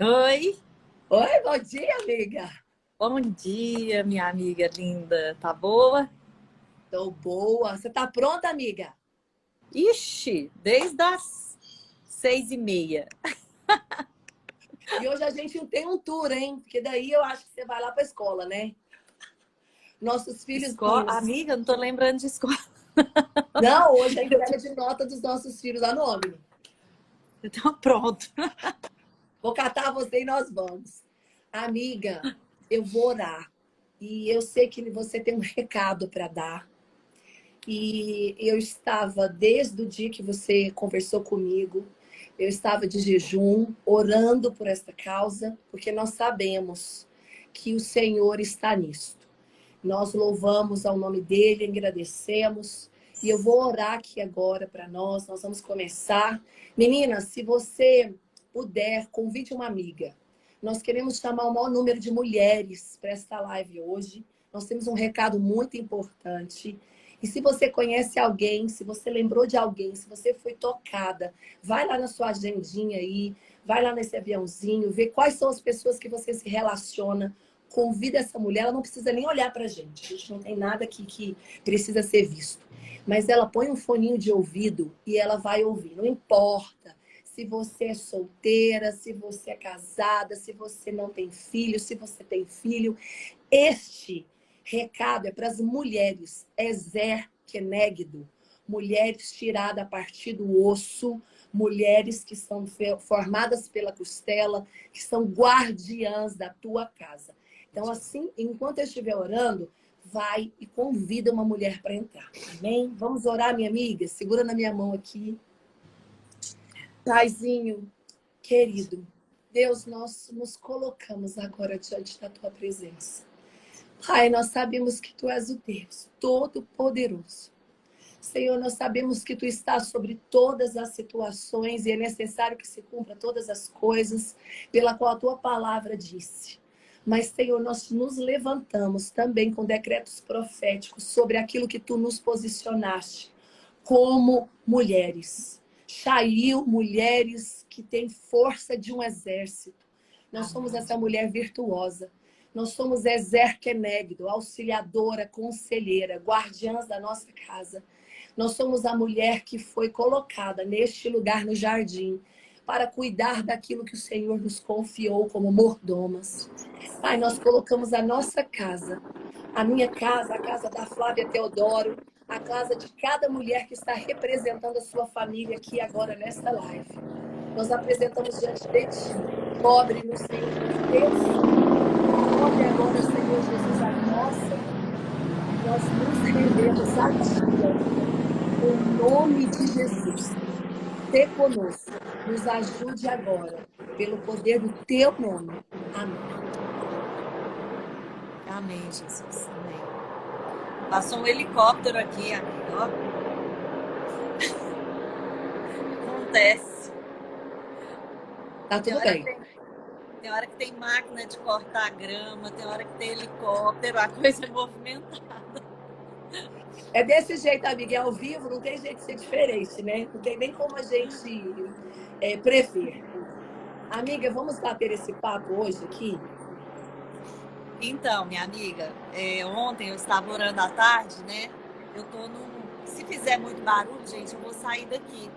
Oi, Oi, bom dia, amiga. bom dia, minha amiga linda. Tá boa? Tô boa. Você tá pronta, amiga? Ixi, desde as 6h30. E hoje a gente tem um tour, hein? Porque daí eu acho que você vai lá pra escola, né? Nossos Escola, filhos. amiga, não tô lembrando de escola. Não, hoje é a entrega de nota dos nossos filhos lá no Omni. Então, pronto. Vou catar você e nós vamos. Amiga, eu vou orar. E eu sei que você tem um recado para dar. E eu estava, desde o dia que você conversou comigo, eu estava de jejum, orando por esta causa, porque nós sabemos que o Senhor está nisto. Nós louvamos ao nome dele, agradecemos. E eu vou orar aqui agora para nós. Nós vamos começar. Menina, se você puder, convide uma amiga. Nós queremos chamar o maior número de mulheres para esta live hoje. Nós temos um recado muito importante. E se você conhece alguém, se você lembrou de alguém, se você foi tocada, vai lá na sua agendinha aí, vai lá nesse aviãozinho, vê quais são as pessoas que você se relaciona. Convida essa mulher, ela não precisa nem olhar pra gente. A gente não tem nada aqui que precisa ser visto. Mas ela põe um foninho de ouvido e ela vai ouvir. Não importa se você é solteira, se você é casada, se você não tem filho, se você tem filho. Este recado é para as mulheres, Ezer Kenegdo, mulheres tiradas a partir do osso, mulheres que são formadas pela costela, que são guardiãs da tua casa. Então, assim, enquanto eu estiver orando, vai e convida uma mulher para entrar. Amém? Vamos orar, minha amiga? Segura na minha mão aqui. Paizinho, querido, Deus, nós nos colocamos agora diante da tua presença. Pai, nós sabemos que tu és o Deus Todo-Poderoso. Senhor, nós sabemos que tu estás sobre todas as situações e é necessário que se cumpra todas as coisas pela qual a tua palavra disse. Mas, Senhor, nós nos levantamos também com decretos proféticos sobre aquilo que tu nos posicionaste como mulheres. Chail, mulheres que têm força de um exército. Nós somos essa mulher virtuosa. Nós somos Ezer Kenegdo, auxiliadora, conselheira, guardiãs da nossa casa. Nós somos a mulher que foi colocada neste lugar no jardim para cuidar daquilo que o Senhor nos confiou como mordomas. Pai, nós colocamos a nossa casa, a minha casa, a casa da Flávia Teodoro, a casa de cada mulher que está representando a sua família aqui agora nesta live. Nós apresentamos diante de ti. Cobre-nos, Senhor, com o teu sangue. Cobre agora, Senhor Jesus, a nossa vida. Nós nos rendemos a ti, ó Deus. Em nome de Jesus. Se conosco. Nos ajude agora, pelo poder do teu nome. Amém. Amém, Jesus. Amém. Passou um helicóptero aqui, amiga. Ó. Acontece. Tá Tem tudo hora que bem. tem, tem hora que tem máquina de cortar grama, tem hora que tem helicóptero, a coisa é movimentada. É desse jeito, amiga. É ao vivo, não tem jeito de ser diferente, né? Não tem nem como a gente prever. Amiga, vamos bater esse papo hoje aqui? Então, minha amiga, ontem eu estava orando à tarde, né? Eu tô num. Se fizer muito barulho, gente, eu vou sair daqui.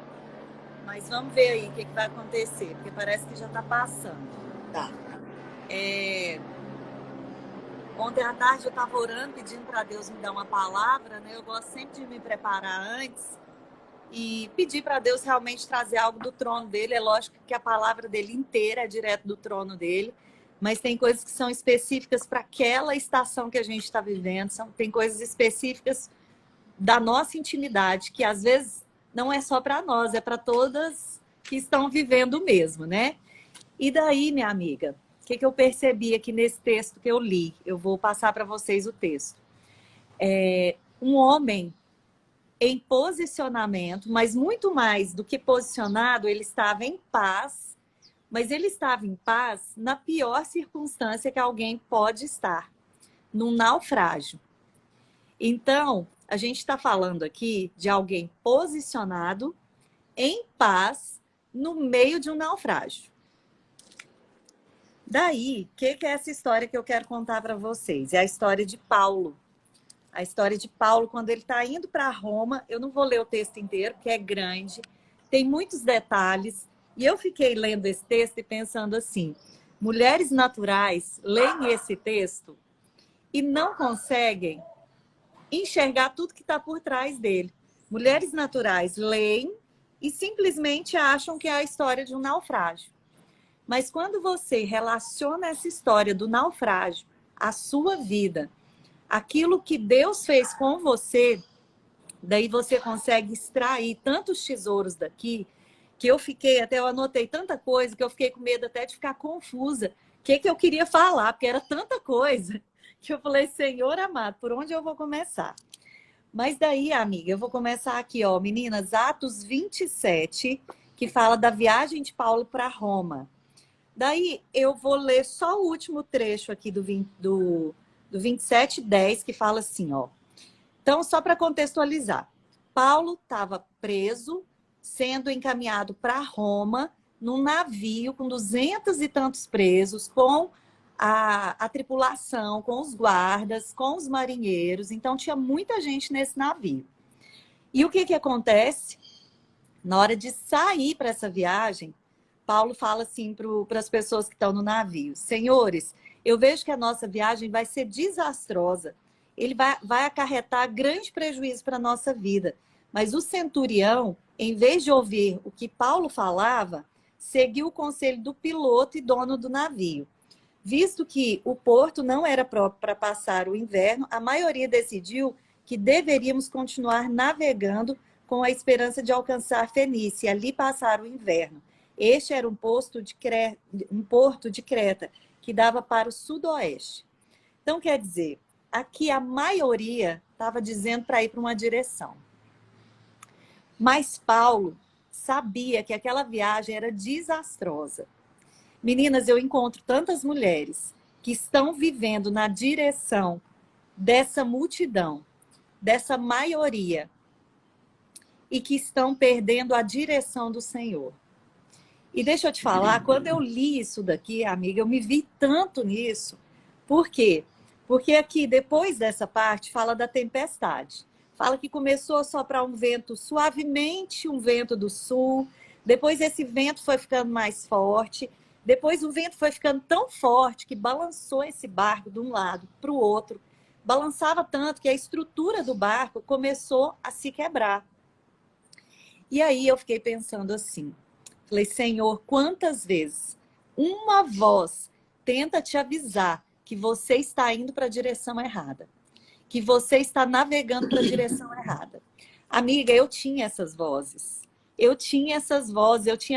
Mas vamos ver aí o que vai acontecer, porque parece que já está passando. Tá. Ontem à tarde eu estava orando, pedindo para Deus me dar uma palavra, né? Eu gosto sempre de me preparar antes e pedir para Deus realmente trazer algo do trono dele. É lógico que a palavra dele inteira é direto do trono dele, mas tem coisas que são específicas para aquela estação que a gente está vivendo, tem coisas específicas da nossa intimidade, que às vezes não é só para nós, é para todas que estão vivendo o mesmo, né? E daí, minha amiga, o que eu percebi aqui nesse texto que eu li? Eu vou passar para vocês o texto. Um homem em posicionamento, mas muito mais do que posicionado, ele estava em paz, mas ele estava em paz na pior circunstância que alguém pode estar, num naufrágio. Então, a gente está falando aqui de alguém posicionado, em paz, no meio de um naufrágio. Daí, o que é essa história que eu quero contar para vocês? É a história de Paulo. A história de Paulo, quando ele está indo para Roma. Eu não vou ler o texto inteiro, porque é grande, tem muitos detalhes. E eu fiquei lendo esse texto e pensando assim, mulheres naturais leem esse texto e não conseguem enxergar tudo que está por trás dele. Mulheres naturais leem e simplesmente acham que é a história de um naufrágio. Mas quando você relaciona essa história do naufrágio à sua vida, aquilo que Deus fez com você, daí você consegue extrair tantos tesouros daqui, que eu anotei tanta coisa, que eu fiquei com medo até de ficar confusa. O que eu queria falar, porque era tanta coisa, que eu falei, Senhor amado, por onde eu vou começar? Mas daí, amiga, eu vou começar aqui, ó, meninas, Atos 27, que fala da viagem de Paulo para Roma. Daí eu vou ler só o último trecho aqui do 27:10, que fala assim, ó. Então, só para contextualizar, Paulo estava preso, sendo encaminhado para Roma, num navio com 200 e tantos presos, com a tripulação, com os guardas, com os marinheiros. Então, tinha muita gente nesse navio. E o que acontece? Na hora de sair para essa viagem, Paulo fala assim para as pessoas que estão no navio: Senhores, eu vejo que a nossa viagem vai ser desastrosa. Ele vai acarretar grande prejuízo para a nossa vida. Mas o centurião, em vez de ouvir o que Paulo falava, seguiu o conselho do piloto e dono do navio. Visto que o porto não era próprio para passar o inverno, a maioria decidiu que deveríamos continuar navegando com a esperança de alcançar Fenícia e ali passar o inverno. Este era um porto de Creta, que dava para o sudoeste. Então, quer dizer, aqui a maioria estava dizendo para ir para uma direção. Mas Paulo sabia que aquela viagem era desastrosa. Meninas, eu encontro tantas mulheres que estão vivendo na direção dessa multidão, dessa maioria, e que estão perdendo a direção do Senhor. E deixa eu te falar, quando eu li isso daqui, amiga, eu me vi tanto nisso. Por quê? Porque aqui, depois dessa parte, fala da tempestade. Fala que começou a soprar um vento suavemente, um vento do sul. Depois esse vento foi ficando mais forte. Depois o vento foi ficando tão forte que balançou esse barco de um lado para o outro. Balançava tanto que a estrutura do barco começou a se quebrar. E aí eu fiquei pensando assim, falei, Senhor, quantas vezes uma voz tenta te avisar que você está indo para a direção errada, que você está navegando para a direção errada. Amiga, eu tinha essas vozes. Eu tinha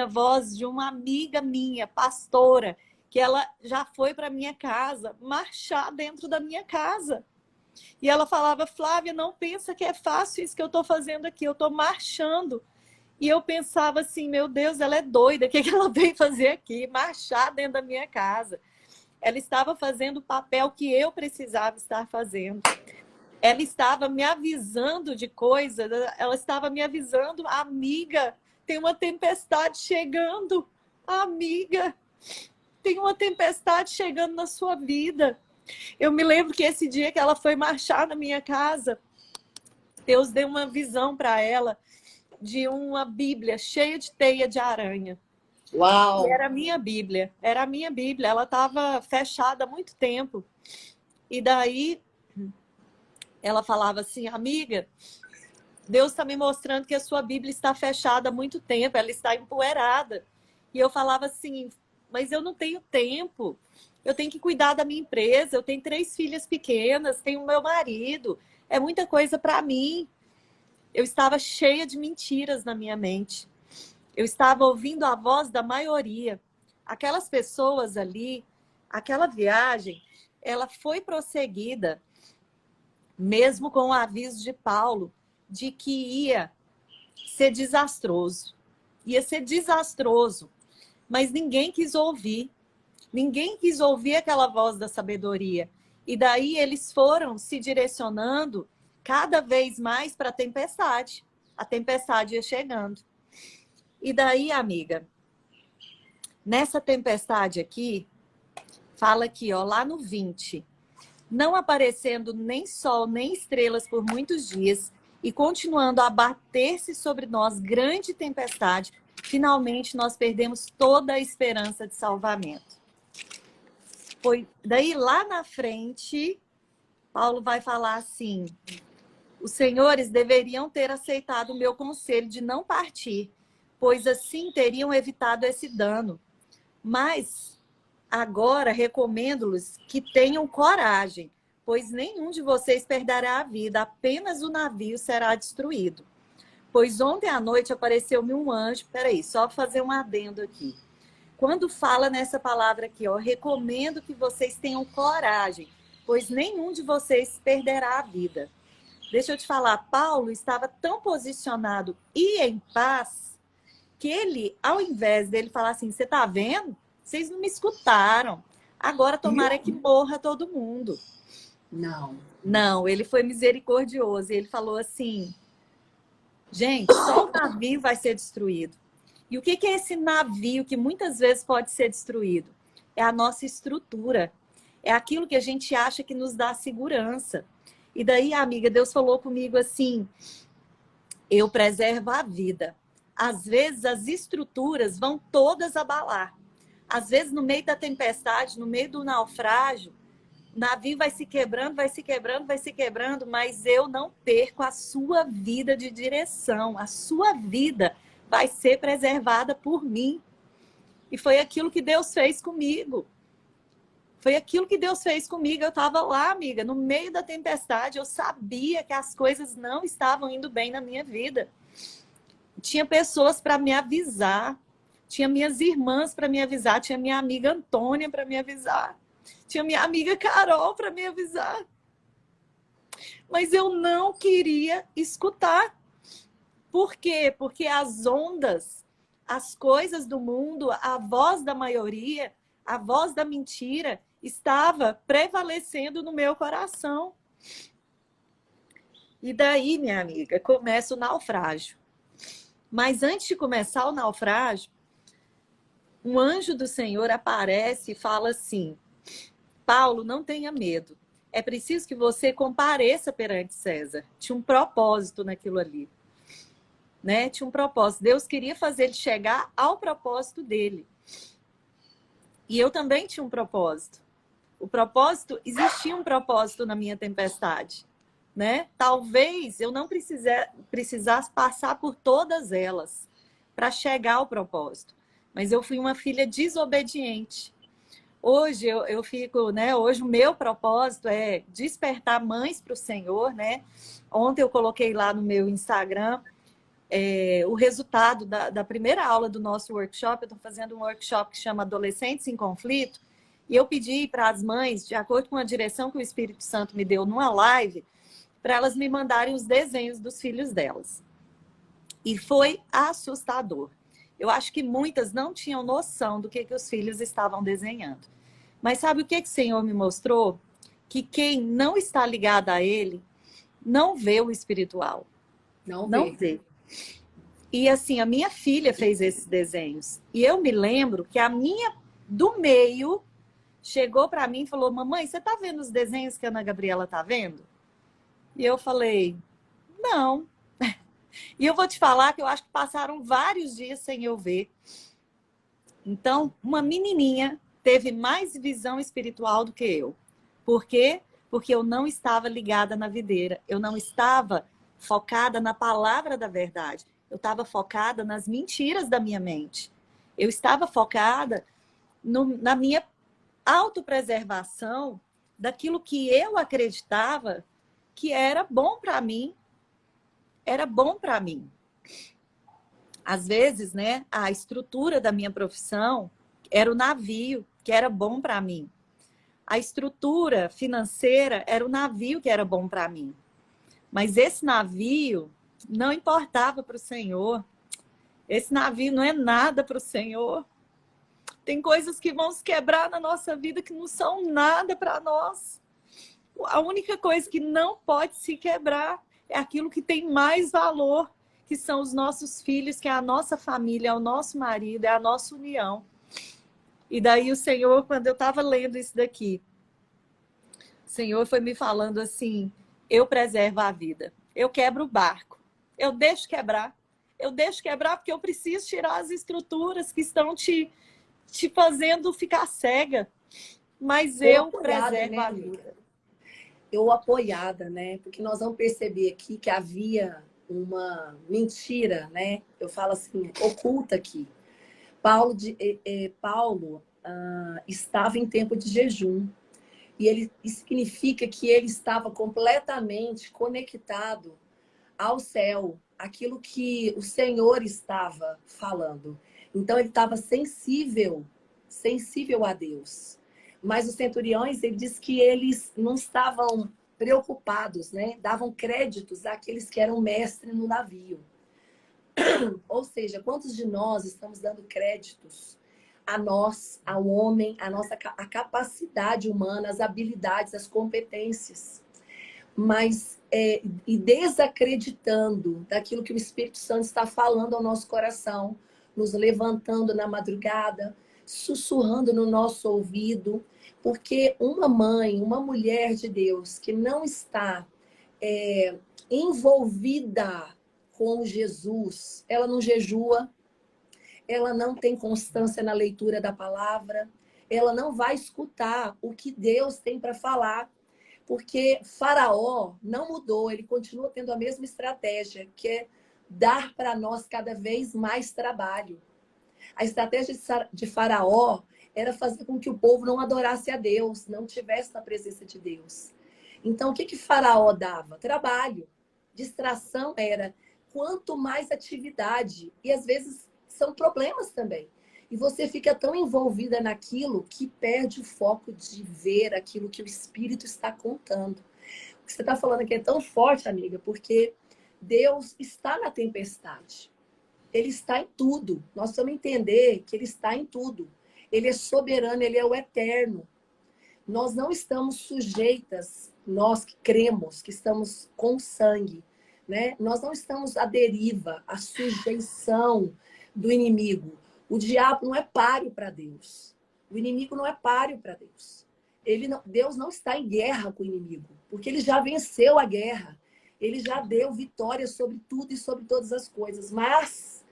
voz de uma amiga minha, pastora, que ela já foi para minha casa, marchar dentro da minha casa. E ela falava, Flávia, não pensa que é fácil isso que eu estou fazendo aqui, eu estou marchando. E eu pensava assim, meu Deus, ela é doida, o que ela veio fazer aqui? Marchar dentro da minha casa. Ela estava fazendo o papel que eu precisava estar fazendo. Ela estava me avisando de coisas, ela estava me avisando, amiga, tem uma tempestade chegando. Amiga, tem uma tempestade chegando na sua vida. Eu me lembro que esse dia que ela foi marchar na minha casa, Deus deu uma visão para ela de uma Bíblia cheia de teia de aranha. Uau! E era a minha Bíblia, ela estava fechada há muito tempo. E daí ela falava assim, amiga, Deus está me mostrando que a sua Bíblia está fechada há muito tempo, ela está empoeirada. E eu falava assim, mas eu não tenho tempo, eu tenho que cuidar da minha empresa, eu tenho 3 filhas pequenas, tenho o meu marido, é muita coisa para mim. Eu estava cheia de mentiras na minha mente. Eu estava ouvindo a voz da maioria. Aquelas pessoas ali, aquela viagem, ela foi prosseguida, mesmo com o aviso de Paulo, de que ia ser desastroso. Ia ser desastroso. Mas ninguém quis ouvir. Ninguém quis ouvir aquela voz da sabedoria. E daí eles foram se direcionando cada vez mais para a tempestade. A tempestade ia chegando. E daí, amiga, nessa tempestade aqui, Fala aqui, ó, lá no 20. Não aparecendo nem sol nem estrelas por muitos dias e continuando a bater-se sobre nós grande tempestade, finalmente nós perdemos toda a esperança de salvamento. Foi daí lá na frente, Paulo vai falar assim: os senhores deveriam ter aceitado o meu conselho de não partir, pois assim teriam evitado esse dano. Mas agora recomendo-lhes que tenham coragem, pois nenhum de vocês perderá a vida, apenas o navio será destruído. Pois ontem à noite apareceu-me um anjo. Peraí, só fazer um adendo aqui. Quando fala nessa palavra aqui, ó, recomendo que vocês tenham coragem, pois nenhum de vocês perderá a vida. Deixa eu te falar, Paulo estava tão posicionado e em paz que ele, ao invés dele falar assim, você tá vendo? Vocês não me escutaram. Agora tomara que morra todo mundo. Não. Não, ele foi misericordioso. Ele falou assim, gente, só o navio vai ser destruído. E o que é esse navio que muitas vezes pode ser destruído? É a nossa estrutura. É aquilo que a gente acha que nos dá segurança. E daí, amiga, Deus falou comigo assim, eu preservo a vida. Às vezes as estruturas vão todas abalar. Às vezes no meio da tempestade, no meio do naufrágio, o navio vai se quebrando, vai se quebrando, vai se quebrando, mas eu não perco a sua vida de direção. A sua vida vai ser preservada por mim. E foi aquilo que Deus fez comigo. Foi aquilo que Deus fez comigo. Eu estava lá, amiga, no meio da tempestade. Eu sabia que as coisas não estavam indo bem na minha vida. Tinha pessoas para me avisar. Tinha minhas irmãs para me avisar. Tinha minha amiga Antônia para me avisar. Tinha minha amiga Carol para me avisar. Mas eu não queria escutar. Por quê? Porque as ondas, as coisas do mundo, a voz da maioria, a voz da mentira estava prevalecendo no meu coração. E daí, minha amiga, começa o naufrágio. Mas antes de começar o naufrágio, um anjo do Senhor aparece e fala assim, Paulo, não tenha medo. É preciso que você compareça perante César. Tinha um propósito naquilo ali. Né? Tinha um propósito. Deus queria fazer ele chegar ao propósito dele. E eu também tinha um propósito. O propósito, existia um propósito na minha tempestade. Né? Talvez eu não precisasse passar por todas elas para chegar ao propósito. Mas eu fui uma filha desobediente. Hoje eu fico, né? Hoje o meu propósito é despertar mães para o Senhor, né? Ontem eu coloquei lá no meu Instagram o resultado da primeira aula do nosso workshop. Eu estou fazendo um workshop que chama Adolescentes em Conflito. E eu pedi para as mães, de acordo com a direção que o Espírito Santo me deu numa live, para elas me mandarem os desenhos dos filhos delas. E foi assustador. Eu acho que muitas não tinham noção do que os filhos estavam desenhando. Mas sabe o que o Senhor me mostrou? Que quem não está ligado a Ele não vê o espiritual. Não vê. E assim, a minha filha fez esses desenhos. E eu me lembro que a minha do meio chegou para mim e falou, mamãe, você está vendo os desenhos que a Ana Gabriela está vendo? E eu falei, não. E eu vou te falar que eu acho que passaram vários dias sem eu ver. Então, uma menininha teve mais visão espiritual do que eu. Por quê? Porque eu não estava ligada na videira. Eu não estava focada na palavra da verdade. Eu estava focada nas mentiras da minha mente. Eu estava focada na minha autopreservação daquilo que eu acreditava que era bom para mim. Era bom para mim. Às vezes, né, a estrutura da minha profissão era o navio, que era bom para mim. A estrutura financeira era o navio que era bom para mim. Mas esse navio não importava para o Senhor. Esse navio não é nada para o Senhor. Tem coisas que vão se quebrar na nossa vida que não são nada para nós. A única coisa que não pode se quebrar é aquilo que tem mais valor, que são os nossos filhos, que é a nossa família, é o nosso marido, é a nossa união. E daí o Senhor, quando eu estava lendo isso daqui, o Senhor foi me falando assim, eu preservo a vida, eu quebro o barco, eu deixo quebrar porque eu preciso tirar as estruturas que estão te fazendo ficar cega, mas Ou eu apoiada, preservo né, a amiga? vida. Eu apoiada, né? Porque nós vamos perceber aqui que havia uma mentira, né? Eu falo assim, oculta aqui. Paulo estava em tempo de jejum. E ele significa que ele estava completamente conectado ao céu, aquilo que o Senhor estava falando. Então ele estava sensível a Deus. Mas os centuriões, ele diz que eles não estavam preocupados, né? Davam créditos àqueles que eram mestres no navio. Ou seja, quantos de nós estamos dando créditos a nós, ao homem, a capacidade humana, as habilidades, as competências, mas e desacreditando daquilo que o Espírito Santo está falando ao nosso coração, nos levantando na madrugada, sussurrando no nosso ouvido, porque uma mãe, uma mulher de Deus que não está envolvida com Jesus, ela não jejua, ela não tem constância na leitura da palavra, ela não vai escutar o que Deus tem para falar, porque Faraó não mudou, ele continua tendo a mesma estratégia, que é dar para nós cada vez mais trabalho. A estratégia de Faraó era fazer com que o povo não adorasse a Deus, não tivesse na presença de Deus. Então, o que Faraó dava? Trabalho. Distração era quanto mais atividade. E às vezes são problemas também. E você fica tão envolvida naquilo que perde o foco de ver aquilo que o Espírito está contando. O que você está falando aqui é tão forte, amiga, porque Deus está na tempestade. Ele está em tudo. Nós precisamos entender que Ele está em tudo. Ele é soberano, Ele é o eterno. Nós não estamos sujeitas, nós que cremos, que estamos com sangue, né? Nós não estamos à deriva, à sujeição do inimigo. O diabo não é páreo para Deus. O inimigo não é páreo para Deus. Deus não está em guerra com o inimigo, porque ele já venceu a guerra. Ele já deu vitória sobre tudo e sobre todas as coisas. Mas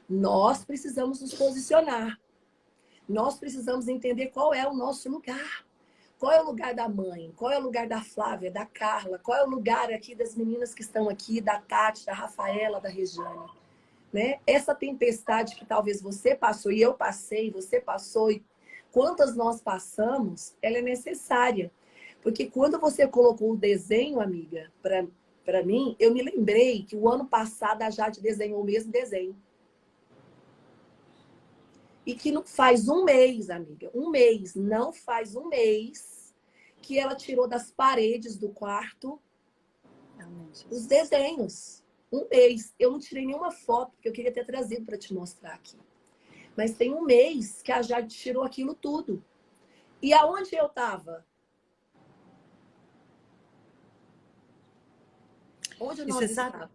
nós precisamos nos posicionar. Nós precisamos entender qual é o nosso lugar. Qual é o lugar da mãe? Qual é o lugar da Flávia, da Carla? Qual é o lugar aqui das meninas que estão aqui, da Tati, da Rafaela, da Regiane? Né? Essa tempestade que talvez você passou e eu passei, você passou e quantas nós passamos, ela é necessária. Porque quando você colocou o desenho, amiga, para mim, eu me lembrei que o ano passado a Jade desenhou o mesmo desenho. E que não faz um mês, amiga, não faz um mês que ela tirou das paredes do quarto os desenhos. Um mês. Eu não tirei nenhuma foto, porque eu queria ter trazido para te mostrar aqui. Mas tem um mês que a Jade tirou aquilo tudo. E aonde eu estava? Onde E nós você sabe, estávamos?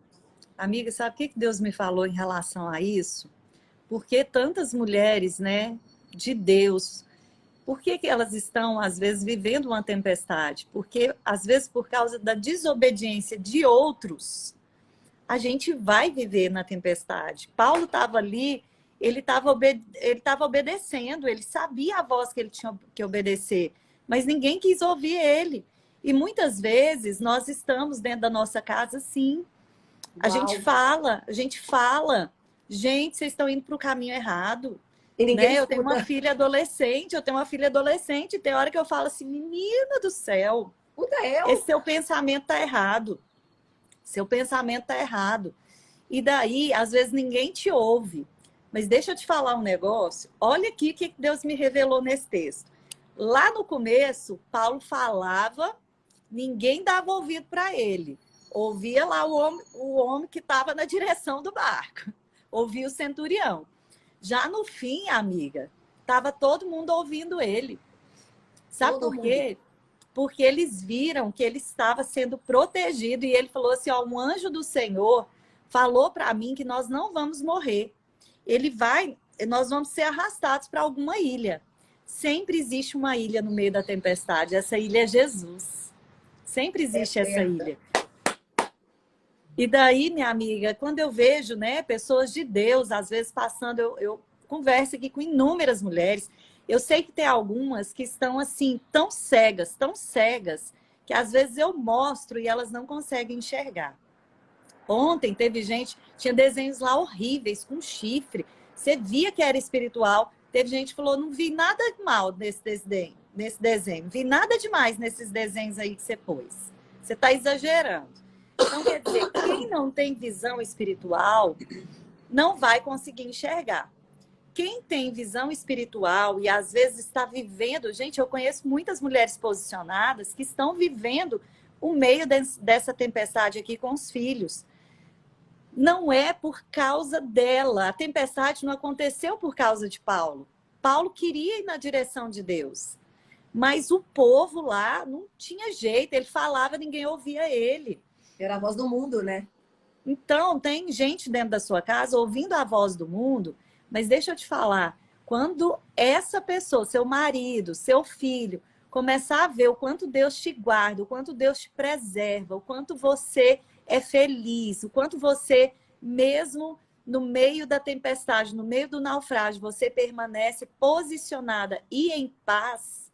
amiga, sabe o que Deus me falou em relação a isso? Porque tantas mulheres, né, de Deus, por que elas estão, às vezes, vivendo uma tempestade? Porque, às vezes, por causa da desobediência de outros, a gente vai viver na tempestade. Paulo estava ali, ele estava obedecendo, ele sabia a voz que ele tinha que obedecer, mas ninguém quis ouvir ele. E muitas vezes nós estamos dentro da nossa casa, sim. A gente Uau. fala, gente, vocês estão indo para o caminho errado. E ninguém Né? Eu tenho uma escuta. filha adolescente, e tem hora que eu falo assim, menina do céu, Escuta esse eu. seu pensamento tá errado. Seu pensamento tá errado. E daí, às vezes, ninguém te ouve. Mas deixa eu te falar um negócio. Olha aqui o que Deus me revelou nesse texto. Lá no começo, Paulo falava, ninguém dava ouvido para ele. Ouvia lá o homem que estava na direção do barco. Ouvia o centurião. Já no fim, amiga, estava todo mundo ouvindo ele. Sabe Todo por mundo. quê? Porque eles viram que ele estava sendo protegido e ele falou assim, ó, um anjo do Senhor falou para mim que nós não vamos morrer. Nós vamos ser arrastados para alguma ilha. sempre existe uma ilha no meio da tempestade. Essa ilha é Jesus. Sempre existe essa ilha. E daí, minha amiga, quando eu vejo, né, pessoas de Deus, às vezes passando, eu converso aqui com inúmeras mulheres. Eu sei que tem algumas que estão assim, tão cegas, que às vezes eu mostro e elas não conseguem enxergar. Ontem teve gente, tinha desenhos lá horríveis, com chifre. Você via que era espiritual. Teve gente que falou, não vi nada de mal nesse desenho. Não vi nada demais nesses desenhos aí que você pôs. Você está exagerando. Então, quer dizer, quem não tem visão espiritual não vai conseguir enxergar. Quem tem visão espiritual e às vezes está vivendo... Gente, eu conheço muitas mulheres posicionadas que estão vivendo o meio dessa tempestade aqui com os filhos. Não é por causa dela. A tempestade não aconteceu por causa de Paulo. Paulo queria ir na direção de Deus. Mas o povo lá não tinha jeito. Ele falava, ninguém ouvia ele. Era a voz do mundo, né? Então, tem gente dentro da sua casa ouvindo a voz do mundo, mas deixa eu te falar, quando essa pessoa, seu marido, seu filho, começar a ver o quanto Deus te guarda, o quanto Deus te preserva, o quanto você é feliz, o quanto você, mesmo no meio da tempestade, no meio do naufrágio, você permanece posicionada e em paz,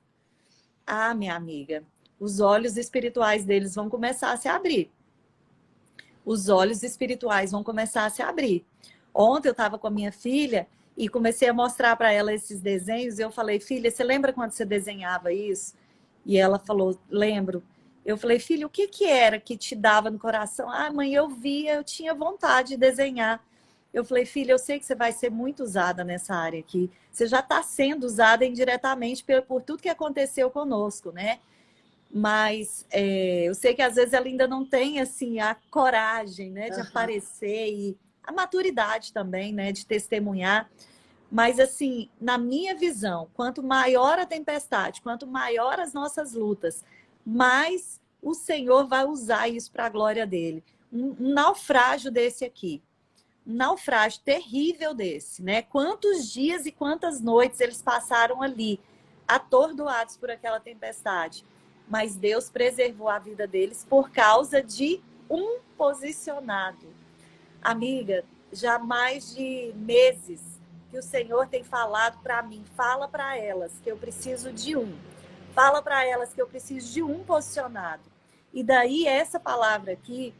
ah, minha amiga, os olhos espirituais deles vão começar a se abrir. Os olhos espirituais vão começar a se abrir. Ontem eu estava com a minha filha e comecei a mostrar para ela esses desenhos. E eu falei, filha, você lembra quando você desenhava isso? E ela falou, lembro. Eu falei, filha, o que que era que te dava no coração? Ah, mãe, eu via, eu tinha vontade de desenhar. Eu falei, filha, eu sei que você vai ser muito usada nessa área aqui. Você já está sendo usada indiretamente por tudo que aconteceu conosco, né? Mas eu sei que às vezes ela ainda não tem assim a coragem, né, de aparecer e a maturidade também, né, de testemunhar. Mas assim, na minha visão, quanto maior a tempestade, quanto maior as nossas lutas, mais o Senhor vai usar isso para a glória dele. Um naufrágio desse aqui, um naufrágio terrível desse, né? Quantos dias e quantas noites eles passaram ali, atordoados por aquela tempestade. Mas Deus preservou a vida deles por causa de um posicionado. Amiga, já há mais de meses que o Senhor tem falado para mim, fala para elas que eu preciso de um. Fala para elas que eu preciso de um posicionado. E daí essa palavra aqui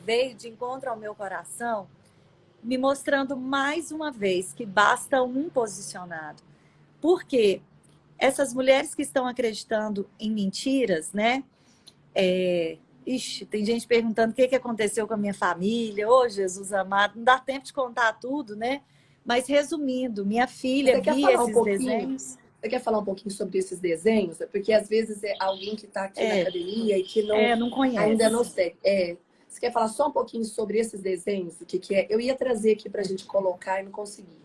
veio de encontro ao meu coração, me mostrando mais uma vez que basta um posicionado. Por quê? Essas mulheres que estão acreditando em mentiras, né? Tem gente perguntando o que aconteceu com a minha família. Ô, Jesus amado, não dá tempo de contar tudo, né? Mas resumindo, minha filha via esses desenhos. Você quer falar um pouquinho sobre esses desenhos? Porque às vezes é alguém que está aqui na academia e que não conhece. Ainda não sei. Você quer falar só um pouquinho sobre esses desenhos? O que é? Eu ia trazer aqui para a gente colocar e não consegui.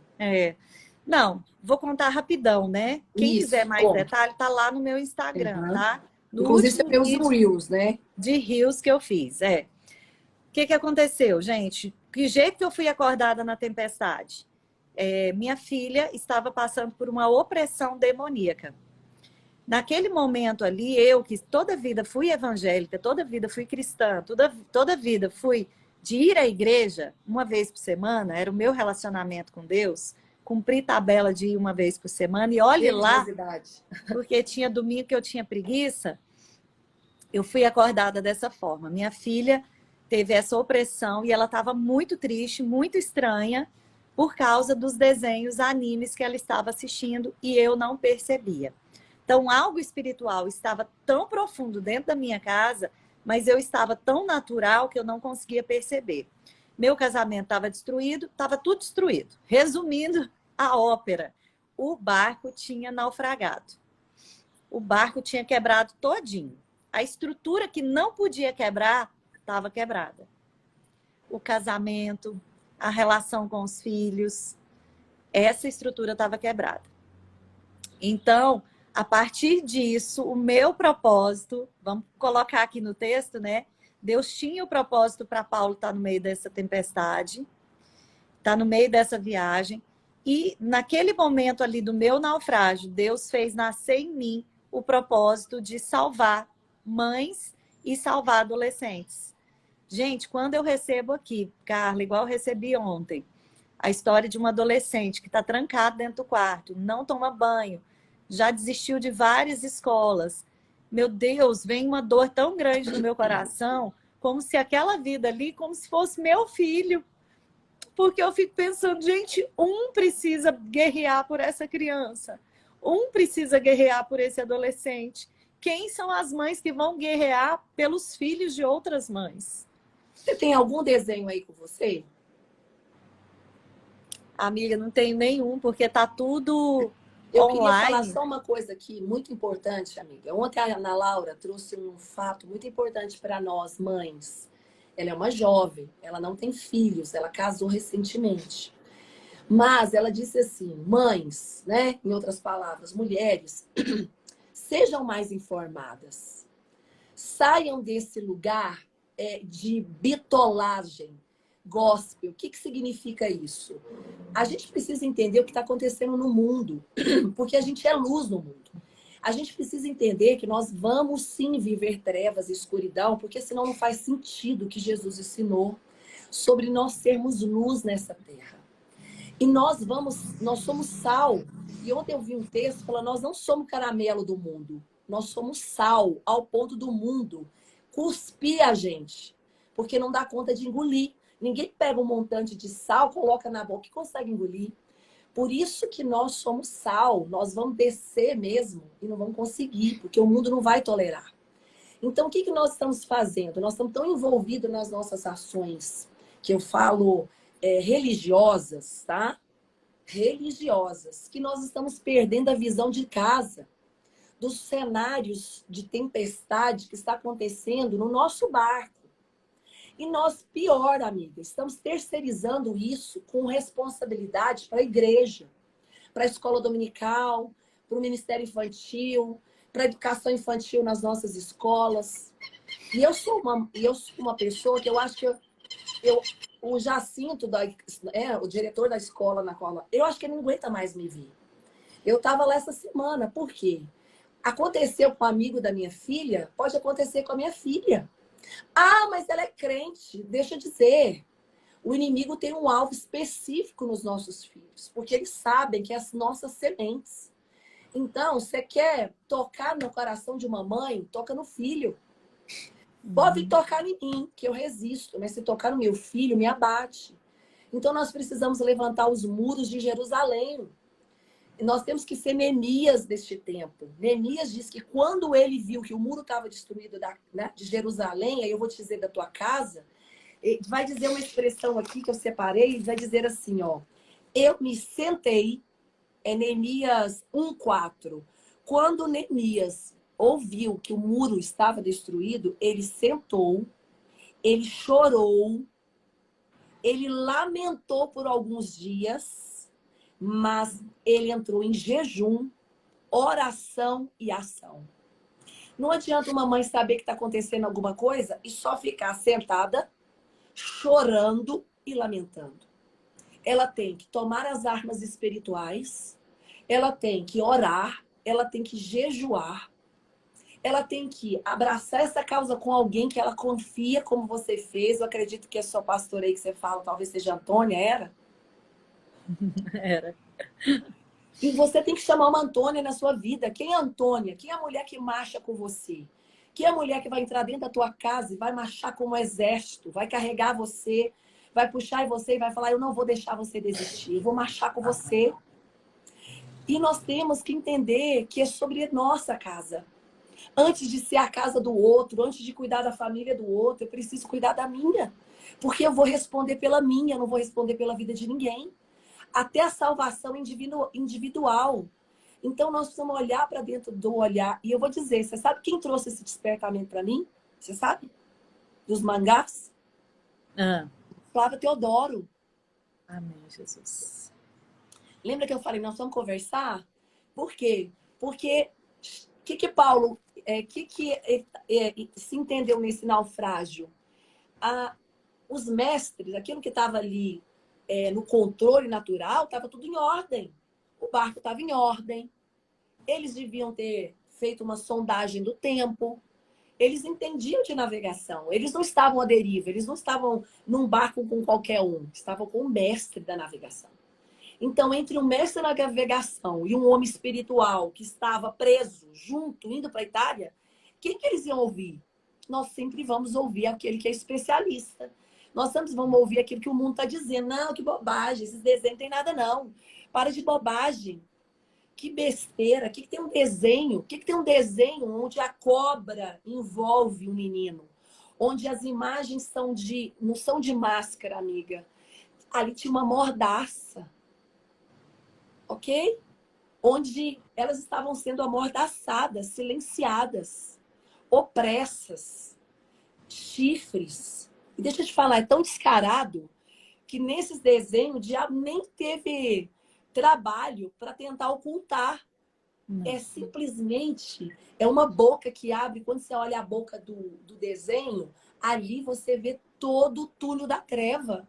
Não, vou contar rapidão, né? Quem quiser mais detalhe, tá lá no meu Instagram, tá? Inclusive, você tem os Reels, né? De Reels que eu fiz, O que aconteceu, gente? Que jeito que eu fui acordada na tempestade? Minha filha estava passando por uma opressão demoníaca. Naquele momento ali, eu que toda vida fui evangélica, toda vida fui cristã, toda vida fui de ir à igreja uma vez por semana, era o meu relacionamento com Deus, cumpri tabela de ir uma vez por semana, e olhe lá, porque tinha domingo que eu tinha preguiça, eu fui acordada dessa forma. Minha filha teve essa opressão e ela estava muito triste, muito estranha, por causa dos desenhos animes que ela estava assistindo e eu não percebia. Então, algo espiritual estava tão profundo dentro da minha casa, mas eu estava tão natural que eu não conseguia perceber. Meu casamento estava destruído, estava tudo destruído. Resumindo a ópera, o barco tinha naufragado. O barco tinha quebrado todinho. A estrutura que não podia quebrar, estava quebrada. O casamento, a relação com os filhos, essa estrutura estava quebrada. Então, a partir disso, o meu propósito, vamos colocar aqui no texto, né? Deus tinha o propósito para Paulo estar no meio dessa tempestade, estar no meio dessa viagem. E naquele momento ali do meu naufrágio, Deus fez nascer em mim o propósito de salvar mães e salvar adolescentes. Gente, quando eu recebo aqui, Carla, igual eu recebi ontem, a história de uma adolescente que está trancada dentro do quarto, não toma banho, já desistiu de várias escolas. Meu Deus, vem uma dor tão grande no meu coração, como se aquela vida ali, como se fosse meu filho. Porque eu fico pensando, gente, um precisa guerrear por essa criança, um precisa guerrear por esse adolescente. Quem são as mães que vão guerrear pelos filhos de outras mães? Você tem algum desenho aí com você? Amiga, não tenho nenhum, porque tá tudo Eu queria falar online. só uma coisa aqui, muito importante, amiga. Ontem a Ana Laura trouxe um fato muito importante para nós, mães. Ela é uma jovem, ela não tem filhos, ela casou recentemente. Mas ela disse assim, mães, né? Em outras palavras, mulheres, sejam mais informadas. Saiam desse lugar de bitolagem gospel. O que significa isso? A gente precisa entender o que está acontecendo no mundo, porque a gente é luz no mundo. A gente precisa entender que nós vamos sim viver trevas e escuridão, porque senão não faz sentido o que Jesus ensinou sobre nós sermos luz nessa terra. E nós somos sal. E ontem eu vi um texto falando, nós não somos caramelo do mundo, nós somos sal, ao ponto do mundo cuspir a gente, porque não dá conta de engolir. Ninguém pega um montante de sal, coloca na boca e consegue engolir. Por isso que nós somos sal, nós vamos descer mesmo e não vamos conseguir, porque o mundo não vai tolerar. Então, o que nós estamos fazendo? Nós estamos tão envolvidos nas nossas ações, que eu falo religiosas, tá? Religiosas, que nós estamos perdendo a visão de casa, dos cenários de tempestade que está acontecendo no nosso barco. E nós, pior, amiga, estamos terceirizando isso com responsabilidade para a igreja, para a escola dominical, para o Ministério Infantil, para a educação infantil nas nossas escolas. E eu sou uma pessoa que eu acho que o Jacinto, o diretor da escola na qual eu acho que ele não aguenta mais me ver. Eu estava lá essa semana, por quê? Aconteceu com um amigo da minha filha, pode acontecer com a minha filha. Ah, mas ela é crente. Deixa eu dizer. O inimigo tem um alvo específico nos nossos filhos, porque eles sabem que é as nossas sementes. Então, você quer tocar no coração de uma mãe, toca no filho. Pode tocar em mim, que eu resisto, mas se tocar no meu filho, me abate. Então, nós precisamos levantar os muros de Jerusalém. Nós temos que ser Neemias deste tempo. Neemias diz que quando ele viu que o muro estava destruído de Jerusalém, aí eu vou te dizer da tua casa, vai dizer uma expressão aqui que eu separei, vai dizer assim, ó. Eu me sentei, Neemias 1:4. Quando Neemias ouviu que o muro estava destruído, ele sentou, ele chorou, ele lamentou por alguns dias, mas ele entrou em jejum, oração e ação. Não adianta uma mãe saber que está acontecendo alguma coisa e só ficar sentada, chorando e lamentando. Ela tem que tomar as armas espirituais, ela tem que orar, ela tem que jejuar, ela tem que abraçar essa causa com alguém que ela confia, como você fez. Eu acredito que a sua pastora aí que você fala, talvez seja a Antônia, era? Era. E você tem que chamar uma Antônia na sua vida. Quem é a Antônia? Quem é a mulher que marcha com você? Quem é a mulher que vai entrar dentro da tua casa e vai marchar como um exército? Vai carregar você, vai puxar em você e vai falar, eu não vou deixar você desistir, eu vou marchar com você. E nós temos que entender que é sobre nossa casa. Antes de ser a casa do outro, antes de cuidar da família do outro, eu preciso cuidar da minha. Porque eu vou responder pela minha, eu não vou responder pela vida de ninguém. Até a salvação individual. Então, nós precisamos olhar para dentro do olhar. E eu vou dizer, você sabe quem trouxe esse despertamento para mim? Você sabe? Dos mangás? Flávia Teodoro. Amém, Jesus. Lembra que eu falei, nós vamos conversar? Por quê? Porque o que Paulo se entendeu nesse naufrágio? Os mestres, aquilo que estava ali no controle natural, estava tudo em ordem. O barco estava em ordem. Eles deviam ter feito uma sondagem do tempo. Eles entendiam de navegação. Eles não estavam à deriva. Eles não estavam num barco com qualquer um. Estavam com o mestre da navegação. Então, entre um mestre da navegação e um homem espiritual que estava preso, junto, indo para a Itália, quem que eles iam ouvir? Nós sempre vamos ouvir aquele que é especialista. Nós sempre vamos ouvir aquilo que o mundo está dizendo. Não, que bobagem, esses desenhos não tem nada não. Para de bobagem. Que besteira. O que tem um desenho? O que tem um desenho onde a cobra envolve o menino? Onde as imagens não são de máscara, amiga. Ali tinha uma mordaça. Ok? Onde elas estavam sendo amordaçadas, silenciadas, opressas, chifres. E deixa eu te falar, é tão descarado que nesses desenhos o diabo nem teve trabalho para tentar ocultar. É simplesmente uma boca que abre. Quando você olha a boca do desenho, ali você vê todo o túnel da treva.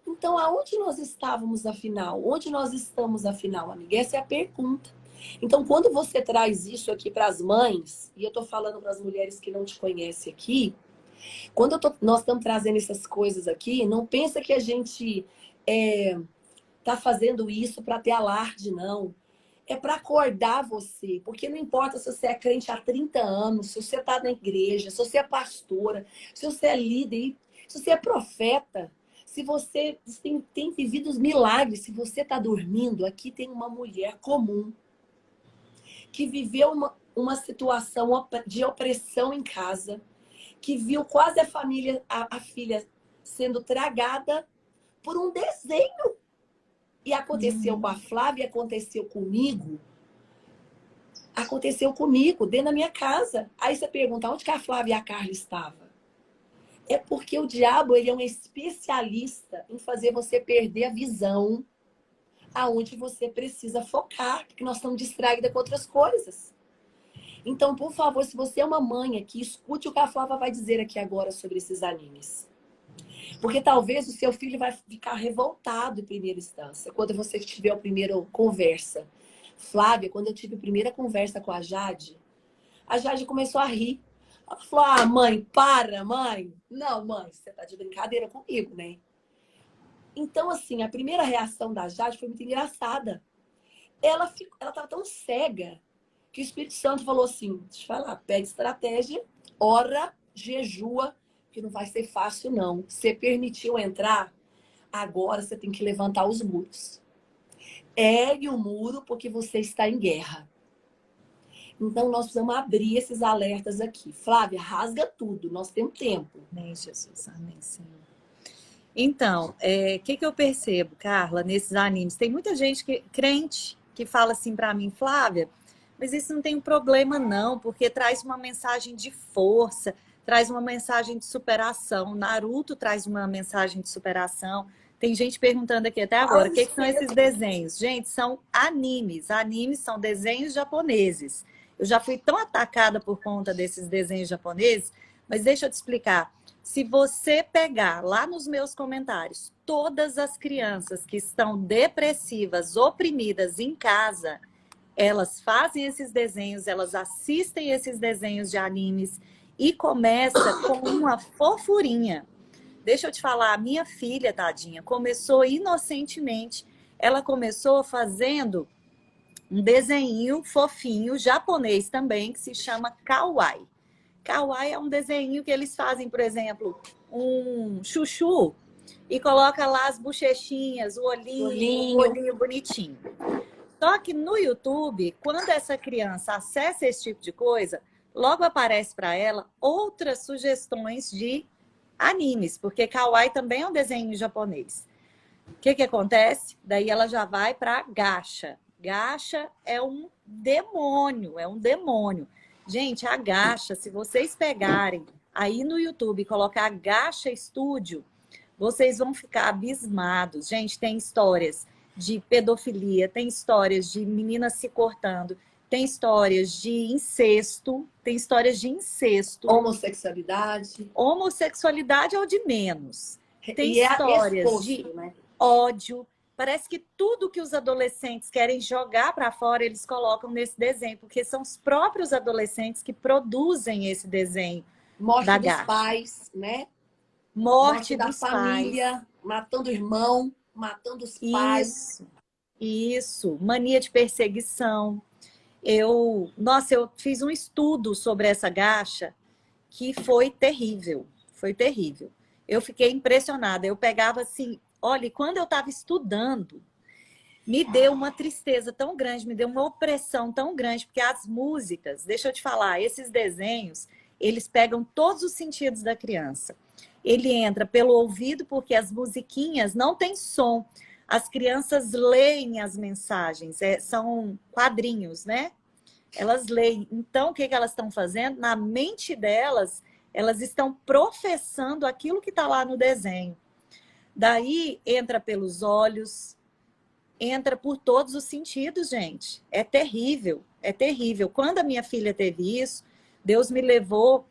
Então, aonde nós estávamos afinal? Onde nós estamos afinal, amiga? Essa é a pergunta. Então, quando você traz isso aqui para as mães, e eu estou falando para as mulheres que não te conhecem aqui, quando nós estamos trazendo essas coisas aqui, não pensa que a gente está fazendo isso para ter alarde, não. É para acordar você, porque não importa se você é crente há 30 anos, se você está na igreja, se você é pastora, se você é líder, se você é profeta, se você tem vivido os milagres, se você está dormindo, aqui tem uma mulher comum que viveu uma situação de opressão em casa, que viu quase a família, a filha sendo tragada por um desenho. E aconteceu com a Flávia, aconteceu comigo, dentro da minha casa. Aí você pergunta, onde que a Flávia e a Carla estavam? É porque o diabo, ele é um especialista em fazer você perder a visão aonde você precisa focar, porque nós estamos distraídas com outras coisas. Então, por favor, se você é uma mãe aqui, escute o que a Flávia vai dizer aqui agora sobre esses animes. Porque talvez o seu filho vai ficar revoltado em primeira instância, quando você tiver a primeira conversa. Flávia, quando eu tive a primeira conversa com a Jade começou a rir. Ela falou, mãe, para, mãe. Não, mãe, você tá de brincadeira comigo, né? Então, assim, a primeira reação da Jade foi muito engraçada. Ela tava tão cega que o Espírito Santo falou assim, deixa eu falar, pede estratégia, ora, jejua, que não vai ser fácil, não. Você permitiu entrar, agora você tem que levantar os muros. Ergue o muro porque você está em guerra. Então, nós precisamos abrir esses alertas aqui. Flávia, rasga tudo, nós temos tempo. Amém, Jesus. Amém, Senhor. Então, que eu percebo, Carla, nesses animes? Tem muita gente crente que fala assim para mim, Flávia, mas isso não tem um problema não, porque traz uma mensagem de força, traz uma mensagem de superação. Naruto traz uma mensagem de superação. Tem gente perguntando aqui até agora, o que são esses desenhos? Gente, são animes. Animes são desenhos japoneses. Eu já fui tão atacada por conta desses desenhos japoneses, mas deixa eu te explicar. Se você pegar lá nos meus comentários, todas as crianças que estão depressivas, oprimidas em casa, elas fazem esses desenhos, elas assistem esses desenhos de animes e começa com uma fofurinha. Deixa eu te falar, a minha filha, tadinha, começou inocentemente. Ela começou fazendo um desenho fofinho, japonês também, que se chama kawaii. Kawaii é um desenho que eles fazem, por exemplo, um chuchu e coloca lá as bochechinhas, o olhinho bonitinho. Só que no YouTube, quando essa criança acessa esse tipo de coisa, logo aparece para ela outras sugestões de animes, porque kawaii também é um desenho japonês. O que acontece? Daí ela já vai para gacha. Gacha é um demônio, Gente, a gacha, se vocês pegarem aí no YouTube e colocar Gacha Studio, vocês vão ficar abismados. Gente, tem histórias de pedofilia, tem histórias de meninas se cortando, tem histórias de incesto, Homossexualidade. Homossexualidade é o de menos. Tem histórias exposto, de... né? ódio. Parece que tudo que os adolescentes querem jogar para fora, eles colocam nesse desenho, porque são os próprios adolescentes que produzem esse desenho Morte da dos Gacha. pais, né? Morte Morte da dos pais. família, matando o irmão, matando os pais. Isso. Mania de perseguição. Nossa, eu fiz um estudo sobre essa Gacha que foi terrível. Foi terrível. Eu fiquei impressionada. Eu pegava assim, olha, quando eu estava estudando, me deu uma tristeza tão grande, me deu uma opressão tão grande, porque as músicas, deixa eu te falar, esses desenhos, eles pegam todos os sentidos da criança. Ele entra pelo ouvido, porque as musiquinhas não têm som. As crianças leem as mensagens, são quadrinhos, né? Elas leem. Então, o que elas estão fazendo? Na mente delas, elas estão professando aquilo que está lá no desenho. Daí, entra pelos olhos, entra por todos os sentidos, gente. É terrível, é terrível. Quando a minha filha teve isso, Deus me levou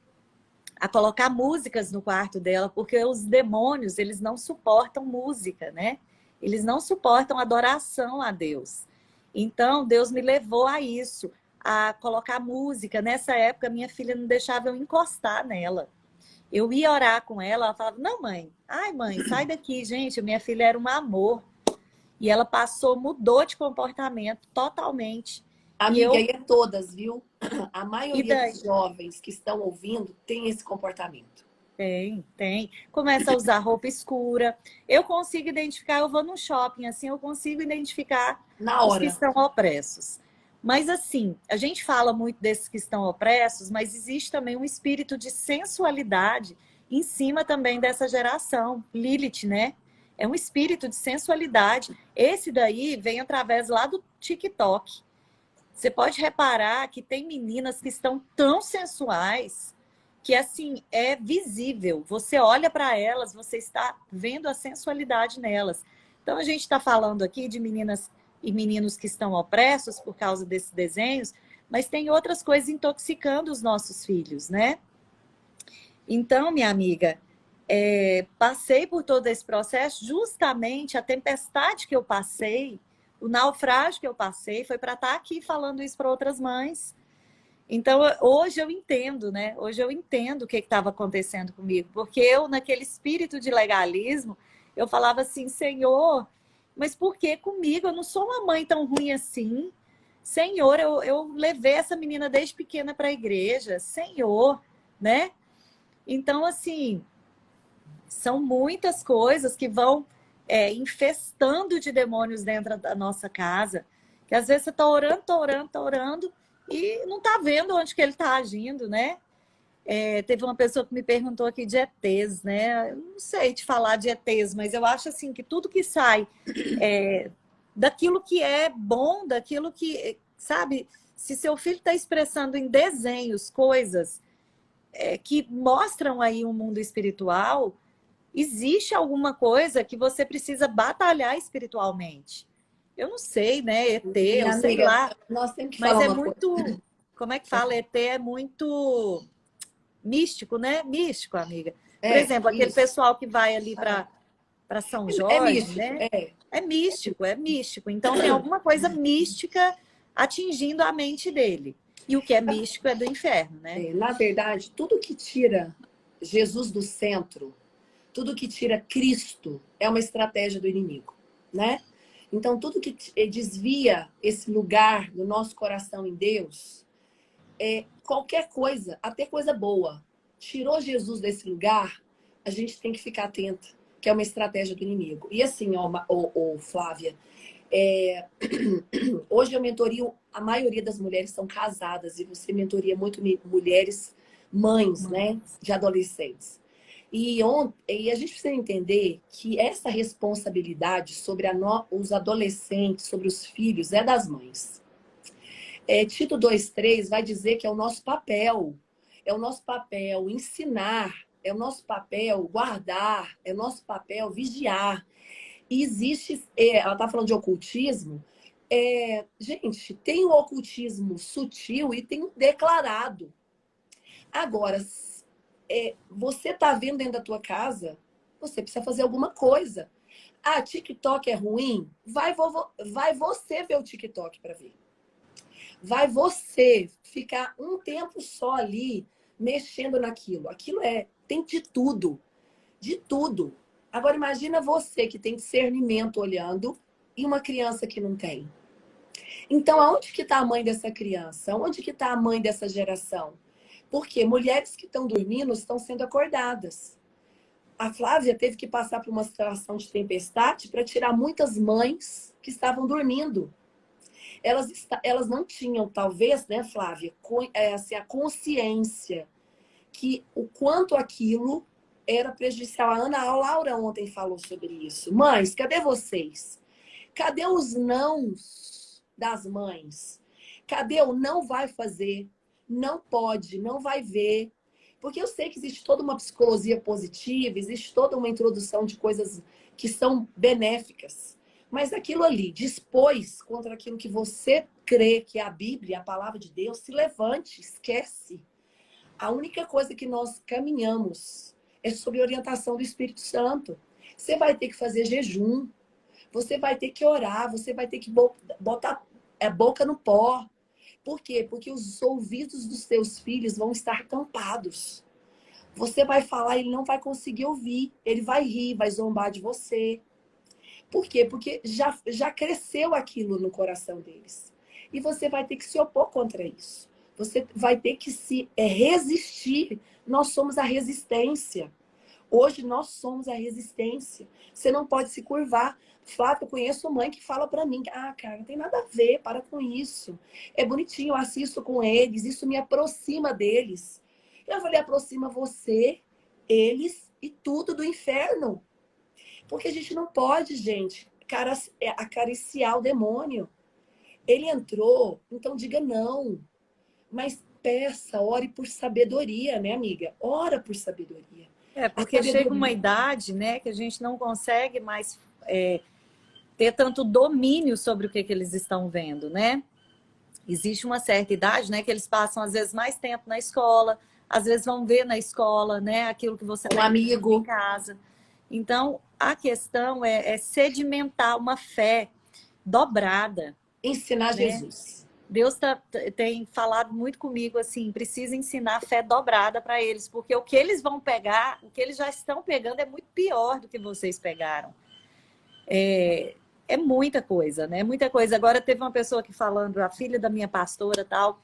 a colocar músicas no quarto dela, porque os demônios, eles não suportam música, né? Eles não suportam adoração a Deus. Então, Deus me levou a isso, a colocar música. Nessa época, minha filha não deixava eu encostar nela. Eu ia orar com ela, ela falava, não, mãe. Ai, mãe, sai daqui, gente. Minha filha era um amor. E ela mudou de comportamento totalmente. Amiga, e é todas, viu? A E maioria daí? dos jovens que estão ouvindo tem esse comportamento. Tem. Começa a usar roupa escura. Eu consigo identificar, eu vou no shopping, assim, eu consigo identificar Na os que hora. estão opressos. Mas, assim, a gente fala muito desses que estão opressos, mas existe também um espírito de sensualidade em cima também dessa geração. Lilith, né? É um espírito de sensualidade. Esse daí vem através lá do TikTok. Você pode reparar que tem meninas que estão tão sensuais que, assim, é visível. Você olha para elas, você está vendo a sensualidade nelas. Então, a gente está falando aqui de meninas e meninos que estão opressos por causa desses desenhos, mas tem outras coisas intoxicando os nossos filhos, né? Então, minha amiga, passei por todo esse processo, justamente a tempestade que eu passei, o naufrágio que eu passei, foi para estar aqui falando isso para outras mães. Então, hoje eu entendo, né? Hoje eu entendo o que estava acontecendo comigo, porque eu, naquele espírito de legalismo, eu falava assim, Senhor, mas por que comigo? Eu não sou uma mãe tão ruim assim. Senhor, eu levei essa menina desde pequena para a igreja. Senhor, né? Então, assim, são muitas coisas que vão infestando de demônios dentro da nossa casa, que às vezes você está orando, está orando, e não está vendo onde que ele está agindo, né? Teve uma pessoa que me perguntou aqui de ETs, né? Eu não sei te falar de ETs, mas eu acho assim que tudo que sai daquilo que é bom, daquilo que, sabe, se seu filho está expressando em desenhos coisas que mostram aí um mundo espiritual, existe alguma coisa que você precisa batalhar espiritualmente. Eu não sei, né? ET, eu Minha sei amiga, lá, nós temos que mas falar é uma coisa. muito, como é que fala? ET é muito místico, né? Místico, amiga. Por exemplo, aquele Isso. pessoal que vai ali para São É Jorge, místico, né? É místico, é místico. Então tem alguma coisa mística atingindo a mente dele. E o que é místico é do inferno, né? Na verdade, tudo que tira Jesus do centro, tudo que tira Cristo é uma estratégia do inimigo, né? Então, tudo que desvia esse lugar do nosso coração em Deus, qualquer coisa, até coisa boa, tirou Jesus desse lugar, a gente tem que ficar atenta, que é uma estratégia do inimigo. E assim, Flávia, hoje eu mentorio, a maioria das mulheres são casadas e você mentoria muito mulheres mães, né, de adolescentes. E a gente precisa entender que essa responsabilidade sobre os adolescentes, sobre os filhos, é das mães. Tito 2,3 vai dizer que é o nosso papel ensinar, é o nosso papel guardar, é o nosso papel vigiar. E existe, ela está falando de ocultismo, gente, tem o ocultismo sutil e tem o declarado. Agora, você está vendo dentro da tua casa, você precisa fazer alguma coisa. Ah, TikTok é ruim? Vai você ver o TikTok para ver. Vai você ficar um tempo só ali mexendo naquilo. Tem de tudo. De tudo. Agora imagina você que tem discernimento olhando e uma criança que não tem. Então, aonde que está a mãe dessa criança? Onde que está a mãe dessa geração? Porque mulheres que estão dormindo estão sendo acordadas. A Flávia teve que passar por uma situação de tempestade para tirar muitas mães que estavam dormindo. Elas não tinham, talvez, né, Flávia, assim, a consciência que o quanto aquilo era prejudicial. A Ana Laura ontem falou sobre isso. Mães, cadê vocês? Cadê os nãos das mães? Cadê o não vai fazer, não pode, não vai ver? Porque eu sei que existe toda uma psicologia positiva, existe toda uma introdução de coisas que são benéficas. Mas aquilo ali, dispôs contra aquilo que você crê que é a Bíblia, a palavra de Deus, se levante, esquece. A única coisa que nós caminhamos é sob orientação do Espírito Santo. Você vai ter que fazer jejum, você vai ter que orar, você vai ter que botar a boca no pó. Por quê? Porque os ouvidos dos seus filhos vão estar tampados. Você vai falar, ele não vai conseguir ouvir. Ele vai rir, vai zombar de você. Por quê? Porque já cresceu aquilo no coração deles. E você vai ter que se opor contra isso. Você vai ter que se resistir. Nós somos a resistência. Hoje nós somos a resistência. Você não pode se curvar. Flávia, eu conheço mãe que fala pra mim, cara, não tem nada a ver, para com isso. É bonitinho, eu assisto com eles, isso me aproxima deles. Eu falei, aproxima você, eles e tudo do inferno. Porque a gente não pode, gente, acariciar o demônio. Ele entrou, então diga não. Mas peça, ore por sabedoria, né, amiga? Ora por sabedoria. Porque chega uma idade, né, que a gente não consegue mais ter tanto domínio sobre o que eles estão vendo, né? Existe uma certa idade, né, que eles passam às vezes mais tempo na escola, às vezes vão ver na escola, né, aquilo que você tá amigo em casa. Então, a questão é sedimentar uma fé dobrada. Ensinar, né? Jesus. Deus tem falado muito comigo assim, precisa ensinar fé dobrada para eles, porque o que eles vão pegar, o que eles já estão pegando é muito pior do que vocês pegaram. É muita coisa, né? Muita coisa. Agora teve uma pessoa aqui falando, a filha da minha pastora tal.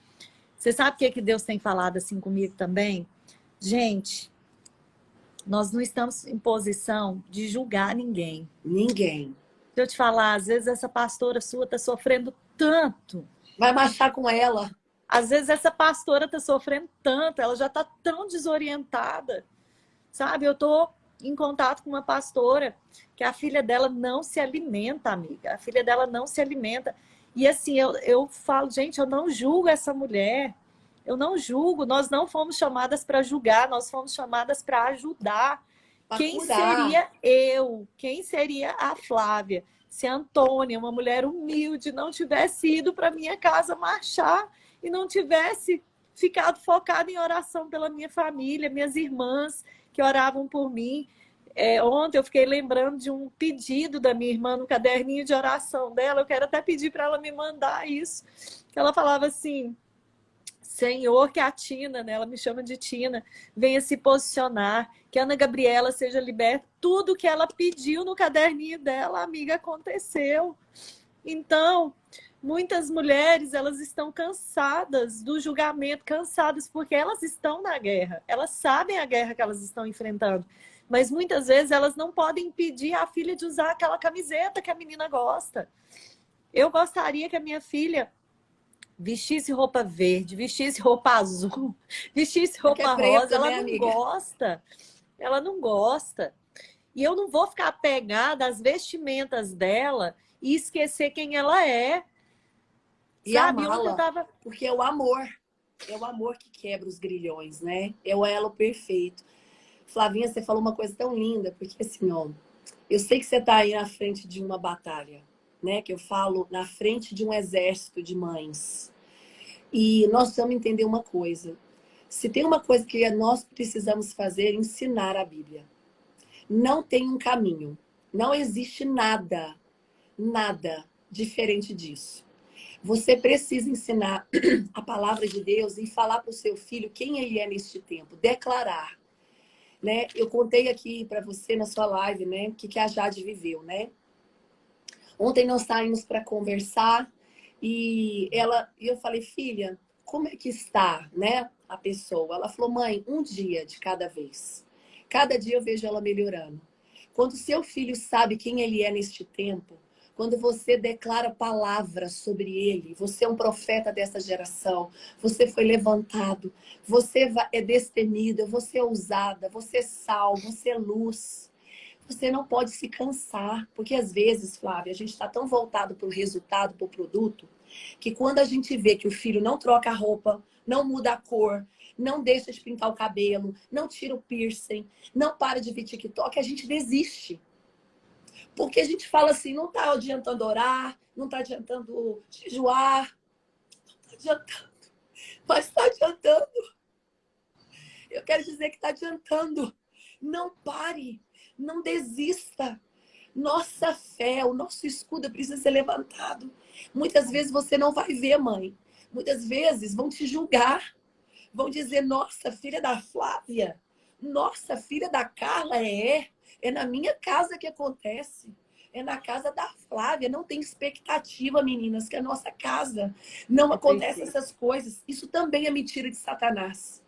Você sabe o que Deus tem falado assim comigo também? Gente, nós não estamos em posição de julgar ninguém. Ninguém. Deixa eu te falar, às vezes essa pastora sua está sofrendo tanto. Vai marchar com ela. Às vezes essa pastora está sofrendo tanto, ela já está tão desorientada. Sabe, eu estou em contato com uma pastora que a filha dela não se alimenta, amiga. A filha dela não se alimenta. E assim, eu falo, gente, eu não julgo essa mulher. Eu não julgo. Nós não fomos chamadas para julgar, nós fomos chamadas para ajudar. Quem seria eu? Quem seria a Flávia? Se a Antônia, uma mulher humilde, não tivesse ido para minha casa marchar e não tivesse ficado focada em oração pela minha família, minhas irmãs que oravam por mim. Ontem eu fiquei lembrando de um pedido da minha irmã no caderninho de oração dela. Eu quero até pedir para ela me mandar isso. Ela falava assim: Senhor, que a Tina, né? Ela me chama de Tina, venha se posicionar, que a Ana Gabriela seja liberta. Tudo que ela pediu no caderninho dela, amiga, aconteceu. Então, muitas mulheres, elas estão cansadas do julgamento, cansadas porque elas estão na guerra. Elas sabem a guerra que elas estão enfrentando. Mas muitas vezes elas não podem impedir a filha de usar aquela camiseta que a menina gosta. Eu gostaria que a minha filha vestisse roupa verde, vestisse roupa azul, vestisse roupa rosa. Ela não gosta. Ela não gosta. E eu não vou ficar apegada às vestimentas dela e esquecer quem ela é. E amá-la, porque é o amor que quebra os grilhões, né? É o elo perfeito. Flavinha, você falou uma coisa tão linda, porque assim, ó, eu sei que você tá aí na frente de uma batalha, né? Que eu falo na frente de um exército de mães. E nós precisamos entender uma coisa. Se tem uma coisa que nós precisamos fazer, ensinar a Bíblia. Não tem um caminho. Não existe nada, nada diferente disso. Você precisa ensinar a palavra de Deus e falar para o seu filho quem ele é neste tempo, declarar, né? Eu contei aqui para você na sua live, né, o que a Jade viveu, né? Ontem nós saímos para conversar e eu falei, filha, como é que está, né, a pessoa? Ela falou, mãe, um dia de cada vez. Cada dia eu vejo ela melhorando. Quando seu filho sabe quem ele é neste tempo, quando você declara palavras sobre ele, você é um profeta dessa geração, você foi levantado, você é destemida, você é ousada, você é sal, você é luz. Você não pode se cansar, porque às vezes, Flávia, a gente está tão voltado para o resultado, para o produto, que quando a gente vê que o filho não troca a roupa, não muda a cor, não deixa de pintar o cabelo, não tira o piercing, não para de ver TikTok, a gente desiste. Porque a gente fala assim, não está adiantando orar, não está adiantando jejuar, não está adiantando, mas está adiantando. Eu quero dizer que está adiantando. Não pare, não desista. Nossa fé, o nosso escudo precisa ser levantado. Muitas vezes você não vai ver, mãe. Muitas vezes vão te julgar. Vão dizer, nossa, filha da Flávia. Nossa, filha da Carla, é na minha casa que acontece. É na casa da Flávia. Não tem expectativa, meninas, que é a nossa casa. Não acontecem essas coisas. Isso também é mentira de Satanás.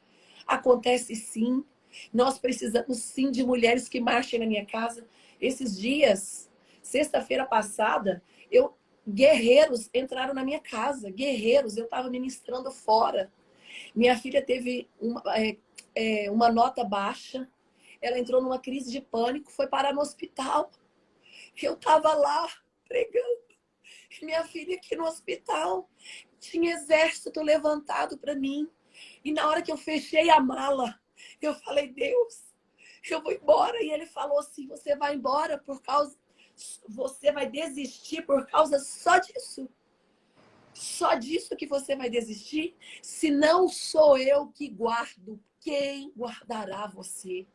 Acontece sim. Nós precisamos sim de mulheres que marchem na minha casa. Esses dias, sexta-feira passada, guerreiros entraram na minha casa. Guerreiros, eu estava ministrando fora. Minha filha teve uma nota baixa. Ela entrou numa crise de pânico, foi parar no hospital. Eu estava lá pregando. Minha filha aqui no hospital. Tinha exército levantado para mim. E na hora que eu fechei a mala, eu falei, Deus, eu vou embora. E ele falou assim, você vai embora por causa... Você vai desistir por causa só disso? Só disso que você vai desistir? Se não sou eu que guardo, quem guardará você?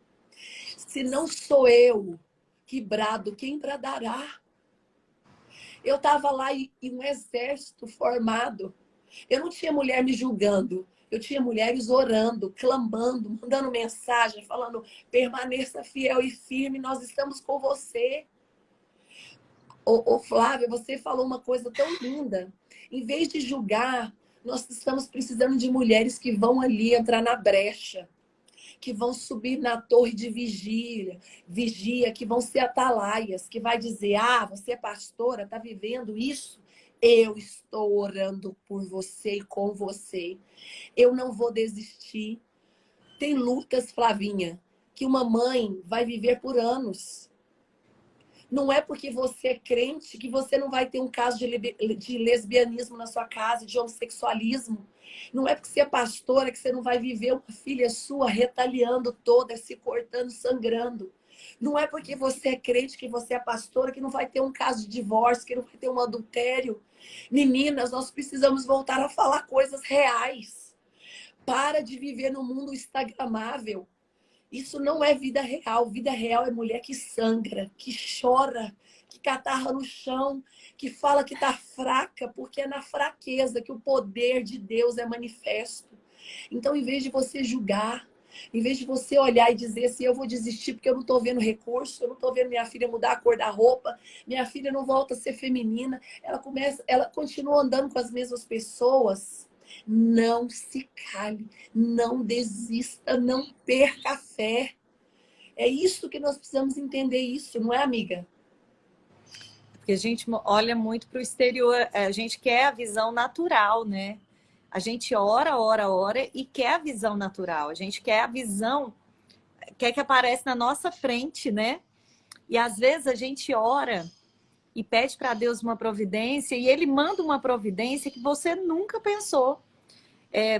Se não sou eu que brado, quem bradará? Eu estava lá e um exército formado. Eu não tinha mulher me julgando. Eu tinha mulheres orando, clamando, mandando mensagem, falando, permaneça fiel e firme, nós estamos com você. Ô Flávia, você falou uma coisa tão linda. Em vez de julgar, nós estamos precisando de mulheres que vão ali entrar na brecha, que vão subir na torre de vigia, que vão ser atalaias, que vai dizer, você é pastora, está vivendo isso? Eu estou orando por você e com você. Eu não vou desistir. Tem lutas, Flavinha, que uma mãe vai viver por anos. Não é porque você é crente que você não vai ter um caso de lesbianismo na sua casa, de homossexualismo. Não é porque você é pastora que você não vai viver uma filha sua retaliando toda, se cortando, sangrando. Não é porque você é crente que você é pastora que não vai ter um caso de divórcio, que não vai ter um adultério. Meninas, nós precisamos voltar a falar coisas reais. Para de viver no mundo instagramável. Isso não é vida real. Vida real é mulher que sangra, que chora, que catarra no chão, que fala que está fraca, porque é na fraqueza que o poder de Deus é manifesto. Então, em vez de você julgar, em vez de você olhar e dizer assim, eu vou desistir porque eu não estou vendo recurso, eu não estou vendo minha filha mudar a cor da roupa, minha filha não volta a ser feminina, ela continua andando com as mesmas pessoas. Não se cale, não desista, não perca a fé. É isso que nós precisamos entender isso, não é, amiga? Porque a gente olha muito para o exterior, a gente quer a visão natural, né? A gente ora e quer a visão natural. A gente quer a visão, quer que apareça na nossa frente, né? E às vezes a gente ora e pede para Deus uma providência e Ele manda uma providência que você nunca pensou.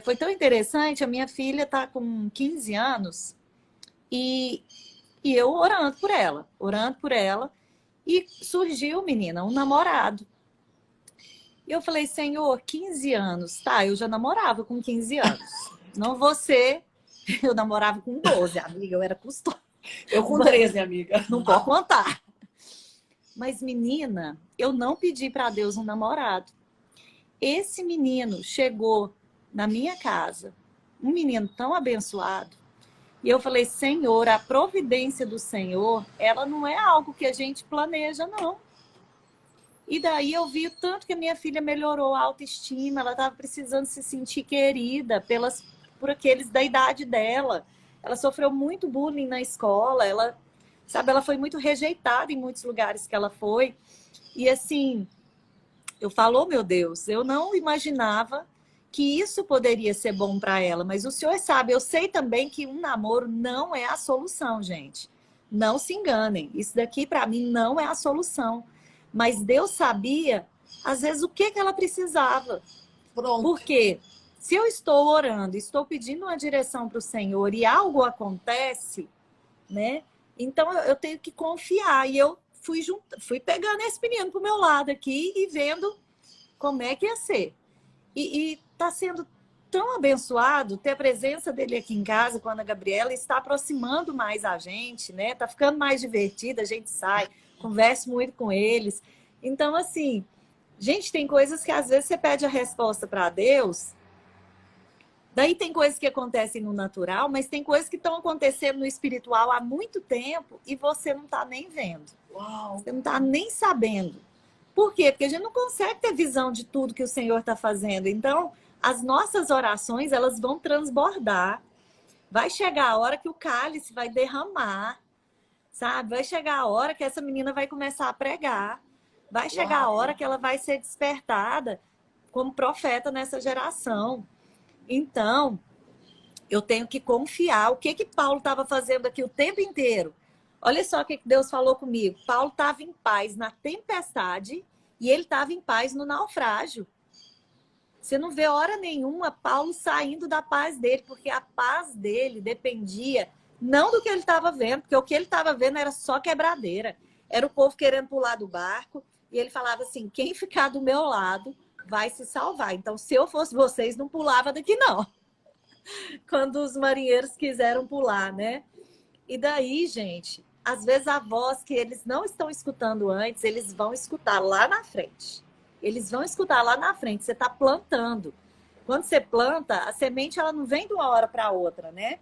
Foi tão interessante, a minha filha está com 15 anos e eu orando por ela, e surgiu, menina, um namorado. E eu falei, Senhor, 15 anos. Tá, eu já namorava com 15 anos. Não você, eu namorava com 12, amiga, eu era custosa. Eu com 13, amiga. Não pode contar. Mas, menina, eu não pedi para Deus um namorado. Esse menino chegou na minha casa, um menino tão abençoado, e eu falei, Senhor, a providência do Senhor, ela não é algo que a gente planeja, não. E daí eu vi o tanto que a minha filha melhorou a autoestima, ela estava precisando se sentir querida por aqueles da idade dela. Ela sofreu muito bullying na escola, ela foi muito rejeitada em muitos lugares que ela foi. E assim, eu falo, oh, meu Deus, eu não imaginava que isso poderia ser bom para ela, mas o senhor sabe, eu sei também que um namoro não é a solução, gente. Não se enganem, isso daqui para mim não é a solução. Mas Deus sabia, às vezes, o que ela precisava. Pronto. Porque se eu estou orando, estou pedindo uma direção para o Senhor e algo acontece, né? Então eu tenho que confiar. E eu fui pegando esse menino pro meu lado aqui e vendo como é que ia ser. E tá sendo tão abençoado ter a presença dele aqui em casa com a Ana Gabriela, está aproximando mais a gente, né? Tá ficando mais divertida, a gente sai, conversa muito com eles. Então, assim, gente, tem coisas que às vezes você pede a resposta para Deus, daí tem coisas que acontecem no natural, mas tem coisas que estão acontecendo no espiritual há muito tempo e você não está nem vendo. Uau. Você não está nem sabendo. Por quê? Porque a gente não consegue ter visão de tudo que o Senhor está fazendo. Então, as nossas orações, elas vão transbordar. Vai chegar a hora que o cálice vai derramar, sabe? Vai chegar a hora que essa menina vai começar a pregar. Vai chegar a hora que ela vai ser despertada como profeta nessa geração. Então, eu tenho que confiar. O que Paulo estava fazendo aqui o tempo inteiro? Olha só o que Deus falou comigo. Paulo estava em paz na tempestade e ele estava em paz no naufrágio. Você não vê hora nenhuma Paulo saindo da paz dele, porque a paz dele dependia não do que ele estava vendo, porque o que ele estava vendo era só quebradeira. Era o povo querendo pular do barco e ele falava assim, quem ficar do meu lado vai se salvar. Então, se eu fosse vocês, não pulava daqui, não. Quando os marinheiros quiseram pular, né? E daí, gente, às vezes a voz que eles não estão escutando antes, eles vão escutar lá na frente. Eles vão escutar lá na frente. Você está plantando. Quando você planta, a semente ela não vem de uma hora para outra, né?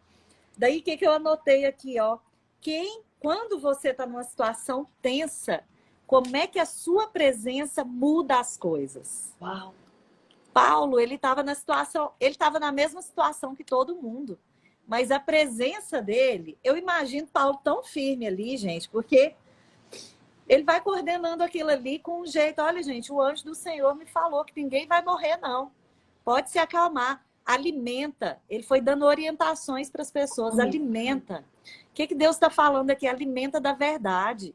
Daí, o que eu anotei aqui, ó? Quando você está numa situação tensa, como é que a sua presença muda as coisas? Uau. Paulo, ele estava na mesma situação que todo mundo. Mas a presença dele, eu imagino Paulo tão firme ali, gente, porque ele vai coordenando aquilo ali com um jeito. Olha, gente, o anjo do Senhor me falou que ninguém vai morrer, não. Pode se acalmar. Alimenta. Ele foi dando orientações para as pessoas. Alimenta. O que Deus está falando aqui? Alimenta da verdade.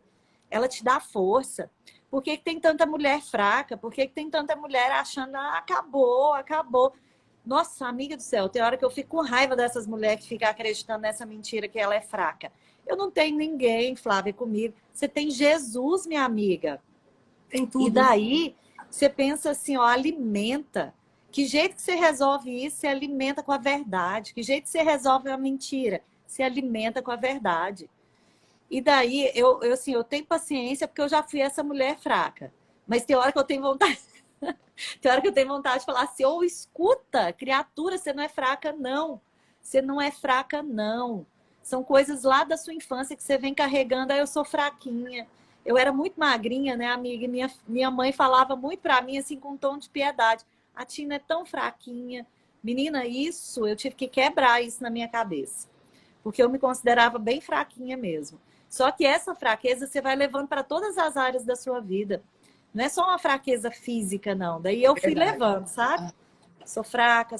Ela te dá força. Por que tem tanta mulher fraca? Por que tem tanta mulher achando, acabou, acabou? Nossa, amiga do céu, tem hora que eu fico com raiva dessas mulheres que ficam acreditando nessa mentira que ela é fraca. Eu não tenho ninguém, Flávia, comigo. Você tem Jesus, minha amiga. Tem tudo. E daí, você pensa assim, ó, alimenta. Que jeito que você resolve isso? Você alimenta com a verdade. Que jeito que você resolve a mentira? Se alimenta com a verdade. E daí, eu tenho paciência porque eu já fui essa mulher fraca. Mas tem hora que eu tenho vontade... Tem hora que eu tenho vontade de falar assim, ou escuta, criatura, você não é fraca, não. Você não é fraca, não. São coisas lá da sua infância que você vem carregando. Aí eu sou fraquinha. Eu era muito magrinha, né, amiga? E minha mãe falava muito pra mim, assim, com um tom de piedade. A Tina é tão fraquinha. Menina, isso, eu tive que quebrar isso na minha cabeça. Porque eu me considerava bem fraquinha mesmo. Só que essa fraqueza você vai levando para todas as áreas da sua vida. Não é só uma fraqueza física, não. Daí eu fui levando, sabe? Sou fraca,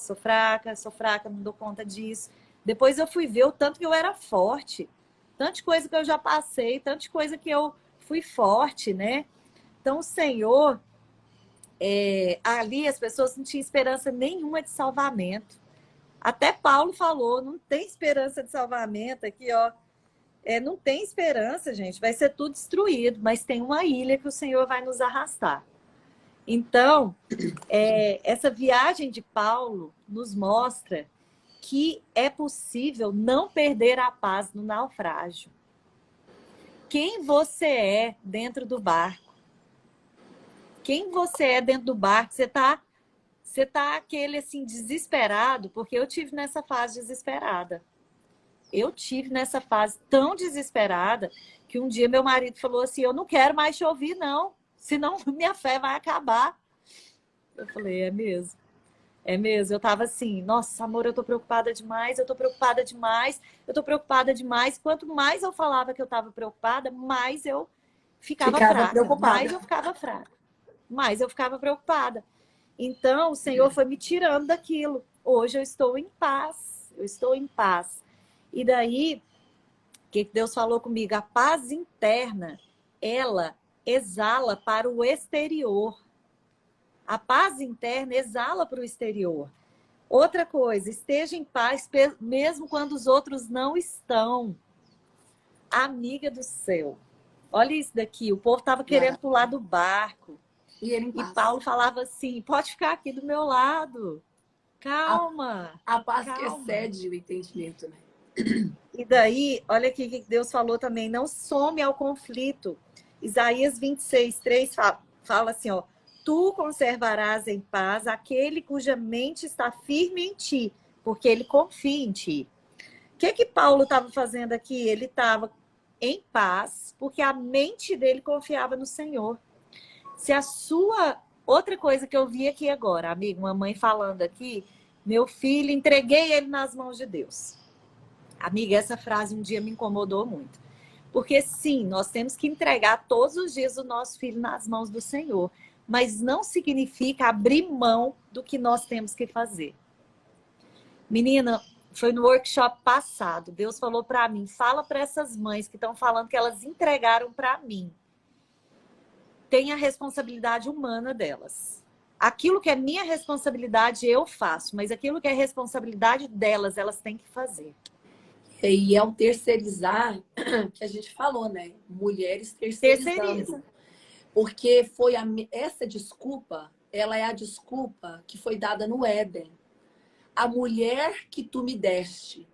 não dou conta disso. Depois eu fui ver o tanto que eu era forte. Tanta coisa que eu já passei, tanta coisa que eu fui forte, né? Então, o Senhor, ali as pessoas não tinham esperança nenhuma de salvamento. Até Paulo falou, não tem esperança de salvamento aqui, ó. Não tem esperança, gente. Vai ser tudo destruído, mas tem uma ilha que o Senhor vai nos arrastar. Então, essa viagem de Paulo nos mostra que é possível não perder a paz no naufrágio. quem você é dentro do barco. Quem você é dentro do barco. Você tá aquele assim desesperado, porque eu tive nessa fase desesperada. Eu tive nessa fase tão desesperada que um dia meu marido falou assim, eu não quero mais te ouvir não, senão minha fé vai acabar. Eu falei, é mesmo. É mesmo, eu tava assim, nossa, amor, eu tô preocupada demais, eu tô preocupada demais, eu tô preocupada demais. Quanto mais eu falava que eu tava preocupada, mais eu ficava fraca, mais eu ficava fraca, mais eu ficava preocupada. Então, o Senhor foi me tirando daquilo. Hoje eu estou em paz, eu estou em paz. E daí, o que Deus falou comigo? A paz interna, ela exala para o exterior. A paz interna exala para o exterior. Outra coisa, esteja em paz mesmo quando os outros não estão. Amiga do céu. Olha isso daqui, o povo estava querendo pular do barco. E Paulo falava assim, pode ficar aqui do meu lado. Calma. A paz calma. que excede o entendimento, né? E daí, olha aqui o que Deus falou também, não some ao conflito. Isaías 26:3 fala assim, ó, tu conservarás em paz aquele cuja mente está firme em ti, porque ele confia em ti. O que Paulo estava fazendo aqui? Ele estava em paz, porque a mente dele confiava no Senhor. Se a sua... Outra coisa que eu vi aqui agora, amigo, uma mãe falando aqui, meu filho, entreguei ele nas mãos de Deus. Amiga, essa frase um dia me incomodou muito. Porque sim, nós temos que entregar todos os dias o nosso filho nas mãos do Senhor. Mas não significa abrir mão do que nós temos que fazer. Menina, foi no workshop passado. Deus falou para mim, fala para essas mães que estão falando que elas entregaram para mim. Tem a responsabilidade humana delas. Aquilo que é minha responsabilidade, eu faço. Mas aquilo que é responsabilidade delas, elas têm que fazer. E é um terceirizar que a gente falou, né? Mulheres terceirizando. Porque foi essa desculpa, ela é a desculpa que foi dada no Éden. A mulher que tu me deste.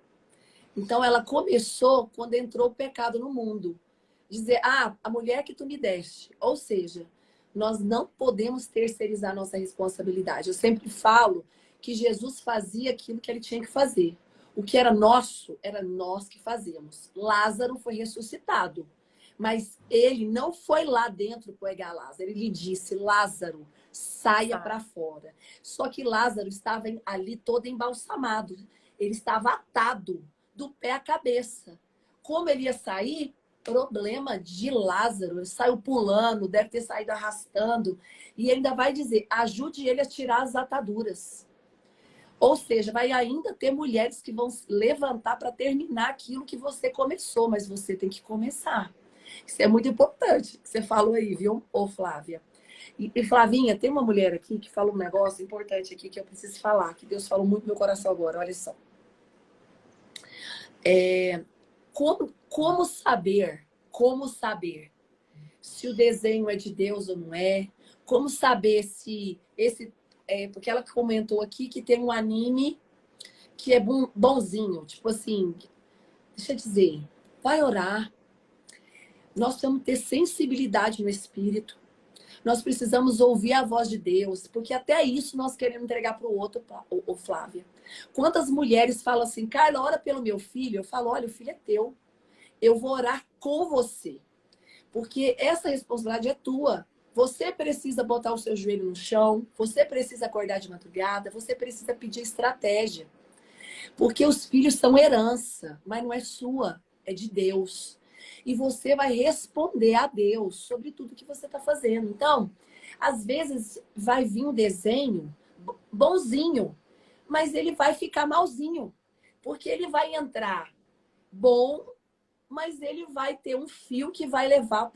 Então, ela começou quando entrou o pecado no mundo. Dizer, a mulher que tu me deste. Ou seja, nós não podemos terceirizar nossa responsabilidade. Eu sempre falo que Jesus fazia aquilo que ele tinha que fazer. O que era nosso, era nós que fazíamos. Lázaro foi ressuscitado. Mas ele não foi lá dentro pegar Lázaro. Ele lhe disse, Lázaro, saia para fora. Só que Lázaro estava ali todo embalsamado. Ele estava atado do pé à cabeça. Como ele ia sair? Problema de Lázaro. Ele saiu pulando, deve ter saído arrastando. E ainda vai dizer, ajude ele a tirar as ataduras. Ou seja, vai ainda ter mulheres que vão se levantar para terminar aquilo que você começou, mas você tem que começar. Isso é muito importante que você falou aí, viu, ô Flávia? E Flavinha, tem uma mulher aqui que falou um negócio importante aqui que eu preciso falar, que Deus falou muito no meu coração agora, olha só. Como saber se o desenho é de Deus ou não é? Como saber se esse... porque ela comentou aqui que tem um anime que é bonzinho. Tipo assim, deixa eu dizer, vai orar. Nós precisamos ter sensibilidade no espírito. Nós precisamos ouvir a voz de Deus, porque até isso nós queremos entregar para o outro, o Flávia. Quantas mulheres falam assim, Carla, ora pelo meu filho? Eu falo, olha, o filho é teu. Eu vou orar com você. Porque essa responsabilidade é tua. Você precisa botar o seu joelho no chão, você precisa acordar de madrugada, você precisa pedir estratégia. Porque os filhos são herança, mas não é sua, é de Deus. E você vai responder a Deus sobre tudo que você está fazendo. Então, às vezes vai vir um desenho bonzinho, mas ele vai ficar malzinho. Porque ele vai entrar bom, mas ele vai ter um fio que vai levar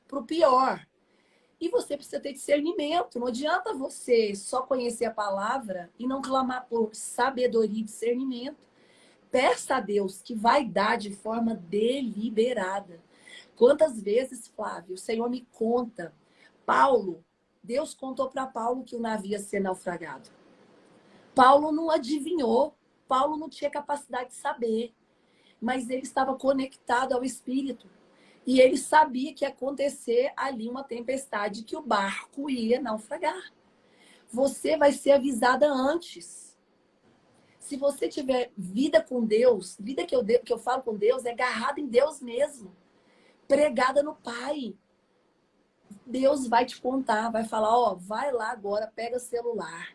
para o pior. E você precisa ter discernimento. Não adianta você só conhecer a palavra e não clamar por sabedoria e discernimento. Peça a Deus que vai dar de forma deliberada. Quantas vezes, Flávio, o Senhor me conta. Deus contou para Paulo que o navio ia ser naufragado. Paulo não adivinhou. Paulo não tinha capacidade de saber. Mas ele estava conectado ao Espírito. E ele sabia que ia acontecer ali uma tempestade, que o barco ia naufragar. Você vai ser avisada antes. Se você tiver vida com Deus, vida que eu falo com Deus, é agarrada em Deus mesmo. Pregada no Pai. Deus vai te contar, vai falar, ó, vai lá agora, pega o celular.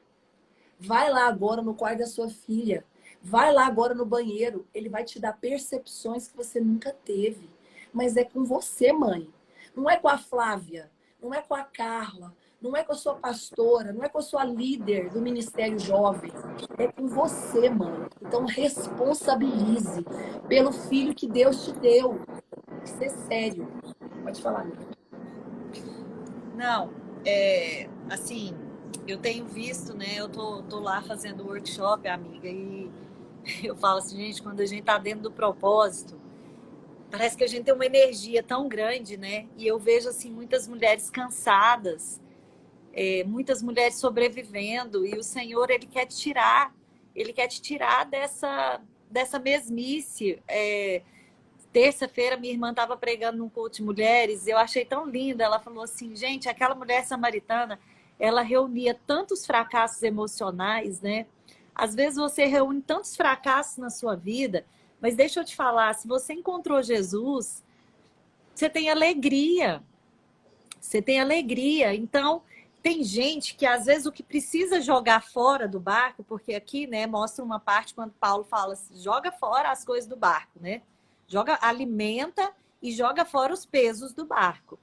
Vai lá agora no quarto da sua filha. Vai lá agora no banheiro. Ele vai te dar percepções que você nunca teve. Mas é com você, mãe. Não é com a Flávia. Não é com a Carla. Não é com a sua pastora. Não é com a sua líder do Ministério Jovem. É com você, mãe. Então, responsabilize pelo filho que Deus te deu. Isso é sério. Pode falar, amiga. Não, assim, eu tenho visto, né? Eu tô lá fazendo workshop, amiga, e eu falo assim, gente, quando a gente tá dentro do propósito, parece que a gente tem uma energia tão grande, né? E eu vejo, assim, muitas mulheres cansadas, muitas mulheres sobrevivendo, e o Senhor, Ele quer te tirar dessa mesmice. Terça-feira, minha irmã estava pregando num culto de mulheres, eu achei tão linda. Ela falou assim, gente, aquela mulher samaritana, ela reunia tantos fracassos emocionais, né? Às vezes você reúne tantos fracassos na sua vida, mas deixa eu te falar, se você encontrou Jesus, você tem alegria. Você tem alegria. Então, tem gente que às vezes o que precisa jogar fora do barco, porque aqui, né, mostra uma parte quando Paulo fala assim, joga fora as coisas do barco, né? Alimenta e joga fora os pesos do barco.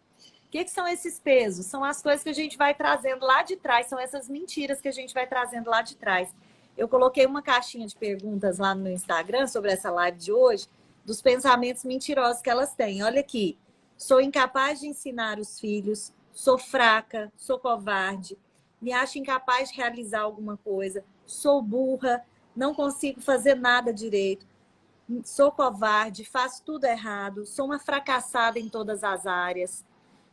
O que são esses pesos? São as coisas que a gente vai trazendo lá de trás, são essas mentiras que a gente vai trazendo lá de trás. Eu coloquei uma caixinha de perguntas lá no meu Instagram sobre essa live de hoje, dos pensamentos mentirosos que elas têm. Olha aqui, sou incapaz de ensinar os filhos, sou fraca, sou covarde, me acho incapaz de realizar alguma coisa, sou burra, não consigo fazer nada direito, sou covarde, faço tudo errado, sou uma fracassada em todas as áreas.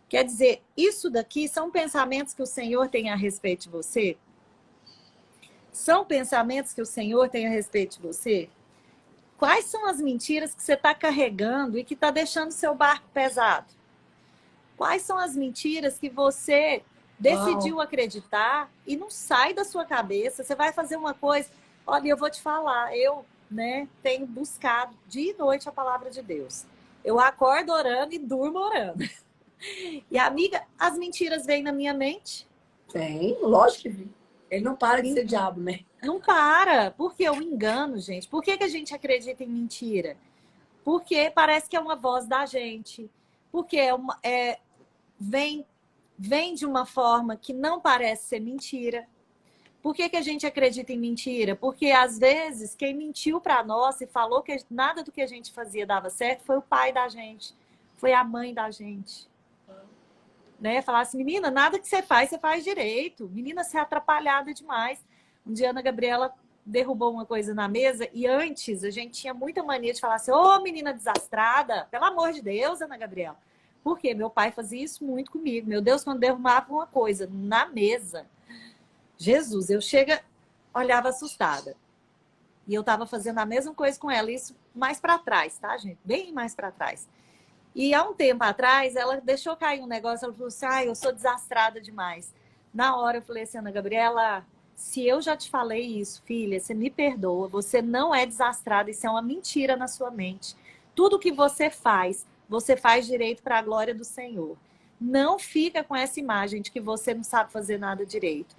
Quer dizer, isso daqui são pensamentos que o Senhor tem a respeito de você? São pensamentos que o Senhor tem a respeito de você? Quais são as mentiras que você está carregando e que está deixando seu barco pesado? Quais são as mentiras que você decidiu acreditar e não sai da sua cabeça? Você vai fazer uma coisa... Olha, eu vou te falar, tenho buscado dia e noite a palavra de Deus. Eu acordo orando e durmo orando. E, amiga, as mentiras vêm na minha mente? Tem, lógico que vem. Ele não para de ser diabo, né? Não para. Porque o engano, gente. Por que a gente acredita em mentira? Porque parece que é uma voz da gente. Porque vem de uma forma que não parece ser mentira. Por que a gente acredita em mentira? Porque, às vezes, quem mentiu para nós e falou que nada do que a gente fazia dava certo foi o pai da gente, foi a mãe da gente. Né? Falar assim, menina, nada que você faz direito. Menina, você é atrapalhada demais. Um dia a Ana Gabriela derrubou uma coisa na mesa e antes a gente tinha muita mania de falar assim, ô menina desastrada, pelo amor de Deus, Ana Gabriela. Por quê? Meu pai fazia isso muito comigo. Meu Deus, quando derrubava uma coisa na mesa... Jesus, eu olhava assustada. E eu estava fazendo a mesma coisa com ela, isso mais para trás, tá, gente? Bem mais para trás. E há um tempo atrás, ela deixou cair um negócio, ela falou assim, eu sou desastrada demais. Na hora eu falei assim, Ana Gabriela, se eu já te falei isso, filha, você me perdoa, você não é desastrada, isso é uma mentira na sua mente. Tudo que você faz direito para a glória do Senhor. Não fica com essa imagem de que você não sabe fazer nada direito.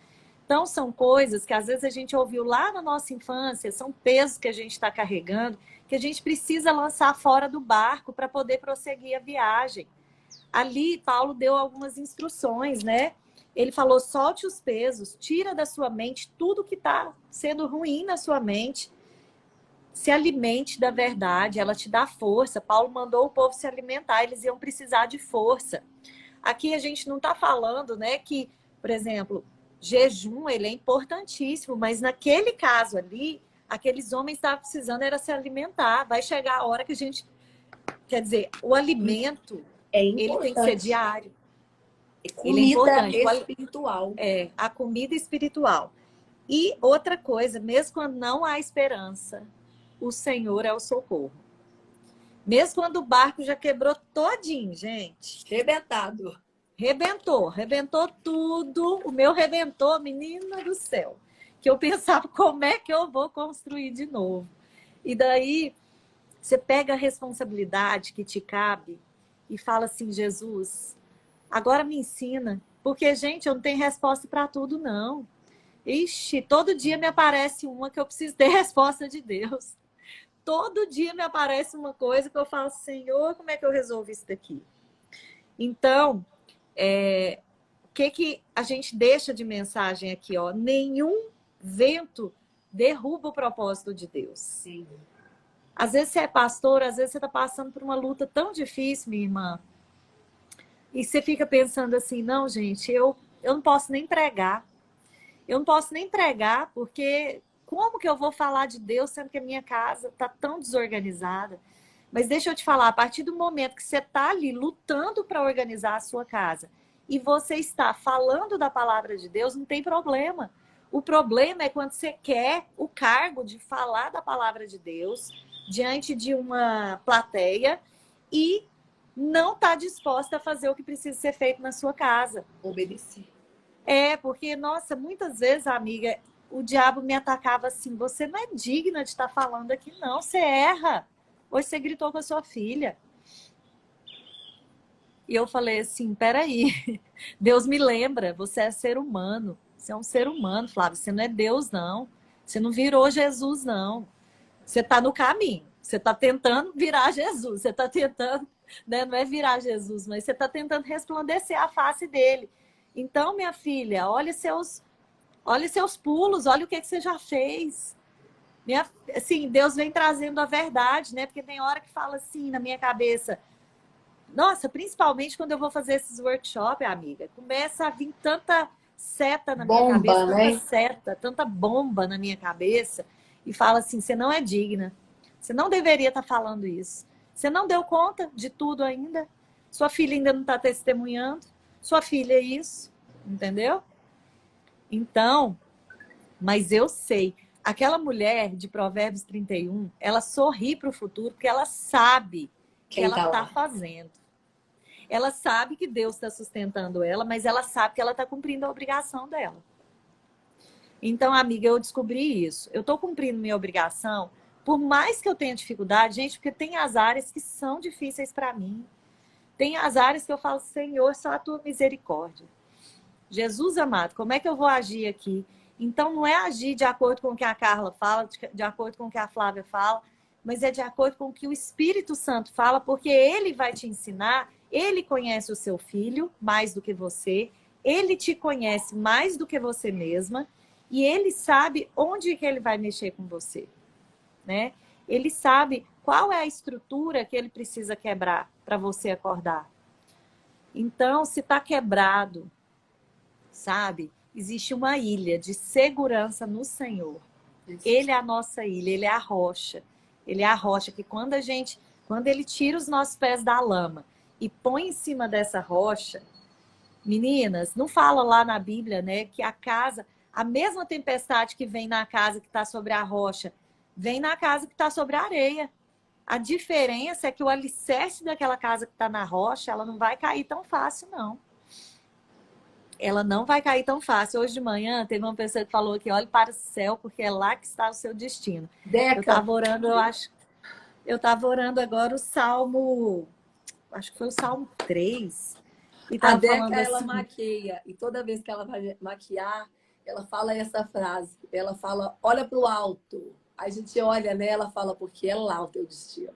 Então, são coisas que às vezes a gente ouviu lá na nossa infância, são pesos que a gente está carregando, que a gente precisa lançar fora do barco para poder prosseguir a viagem. Ali, Paulo deu algumas instruções, né? Ele falou, solte os pesos, tira da sua mente tudo que está sendo ruim na sua mente. Se alimente da verdade, ela te dá força. Paulo mandou o povo se alimentar, eles iam precisar de força. Aqui a gente não está falando, né, que, por exemplo... Jejum, ele é importantíssimo, mas naquele caso ali, aqueles homens estavam precisando era se alimentar. Vai chegar a hora que a gente... Quer dizer, o alimento, ele tem que ser diário. Comida ele é importante. Espiritual. A comida espiritual. E outra coisa, mesmo quando não há esperança, o Senhor é o socorro. Mesmo quando o barco já quebrou todinho, gente. Rebentado. Rebentou tudo. O meu rebentou, menina do céu. Que eu pensava, como é que eu vou construir de novo? E daí, você pega a responsabilidade que te cabe e fala assim, Jesus, agora me ensina. Porque, gente, eu não tenho resposta para tudo, não. Ixi, todo dia me aparece uma que eu preciso ter resposta de Deus. Todo dia me aparece uma coisa que eu falo, Senhor, como é que eu resolvo isso daqui? Então, o que a gente deixa de mensagem aqui? Ó? Nenhum vento derruba o propósito de Deus. Sim. Às vezes você é pastor, às vezes você está passando por uma luta tão difícil, minha irmã, e você fica pensando assim, não, gente, eu não posso nem pregar. Eu não posso nem pregar, porque como que eu vou falar de Deus sendo que a minha casa está tão desorganizada? Mas deixa eu te falar, a partir do momento que você está ali lutando para organizar a sua casa e você está falando da palavra de Deus, não tem problema. O problema é quando você quer o cargo de falar da palavra de Deus diante de uma plateia e não está disposta a fazer o que precisa ser feito na sua casa. Obedecer. Porque, nossa, muitas vezes, amiga, o diabo me atacava assim, você não é digna de estar falando aqui, não, você erra. Hoje você gritou com a sua filha. E eu falei assim, peraí, Deus me lembra, você é ser humano. Você é um ser humano, Flávio, você não é Deus, não. Você não virou Jesus, não. Você está no caminho. Você está tentando virar Jesus. Você está tentando, né? Não é virar Jesus, mas você está tentando resplandecer a face dele. Então, minha filha, olha seus pulos, olha o que você já fez. Assim, Deus vem trazendo a verdade, né? Porque tem hora que fala assim na minha cabeça. Nossa, principalmente quando eu vou fazer esses workshops, amiga, começa a vir tanta seta na minha cabeça, tanta seta, tanta bomba na minha cabeça, e fala assim, você não é digna. Você não deveria estar falando isso. Você não deu conta de tudo ainda. Sua filha ainda não está testemunhando. Sua filha é isso, entendeu? Então, mas eu sei, aquela mulher de Provérbios 31, ela sorri para o futuro porque ela sabe que ela está fazendo. Ela sabe que Deus está sustentando ela, mas ela sabe que ela está cumprindo a obrigação dela. Então, amiga, eu descobri isso. Eu estou cumprindo minha obrigação, por mais que eu tenha dificuldade, gente, porque tem as áreas que são difíceis para mim. Tem as áreas que eu falo, Senhor, só a tua misericórdia. Jesus amado, como é que eu vou agir aqui? Então, não é agir de acordo com o que a Carla fala, de acordo com o que a Flávia fala, mas é de acordo com o que o Espírito Santo fala, porque ele vai te ensinar, ele conhece o seu filho mais do que você, ele te conhece mais do que você mesma, e ele sabe onde que ele vai mexer com você, né? Ele sabe qual é a estrutura que ele precisa quebrar para você acordar. Então, se está quebrado, sabe? Existe uma ilha de segurança no Senhor. Ele é a nossa ilha, ele é a rocha. Ele é a rocha que quando ele tira os nossos pés da lama e põe em cima dessa rocha, meninas, não fala lá na Bíblia, né, que a mesma tempestade que vem na casa que está sobre a rocha, vem na casa que está sobre a areia. A diferença é que o alicerce daquela casa que está na rocha, ela não vai cair tão fácil, não. Ela não vai cair tão fácil. Hoje de manhã, teve uma pessoa que falou que olhe para o céu, porque é lá que está o seu destino. Eu estava orando, eu estava orando agora o Salmo, acho que foi o Salmo 3. E a Deca, ela maqueia, e toda vez que ela vai maquiar, ela fala essa frase. Ela fala, olha para o alto. A gente olha nela, ela fala, porque é lá o teu destino.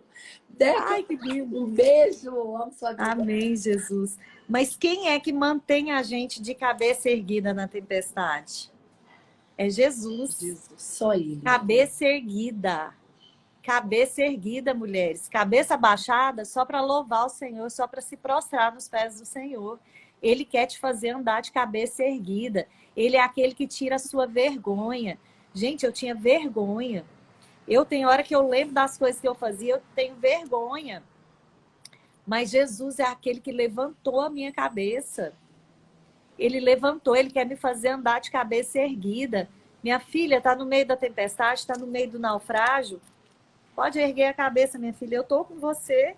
Deca, ai, que lindo. Um beijo, amo sua vida. Amém, Jesus. Mas quem é que mantém a gente de cabeça erguida na tempestade? É Jesus. Só ele. Cabeça erguida. Cabeça erguida, mulheres. Cabeça baixada só para louvar o Senhor, só para se prostrar nos pés do Senhor. Ele quer te fazer andar de cabeça erguida. Ele é aquele que tira a sua vergonha. Gente, eu tinha vergonha. Eu tenho hora que eu lembro das coisas que eu fazia, eu tenho vergonha. Mas Jesus é aquele que levantou a minha cabeça. Ele levantou, ele quer me fazer andar de cabeça erguida. Minha filha está no meio da tempestade, está no meio do naufrágio. Pode erguer a cabeça, minha filha. Eu tô com você.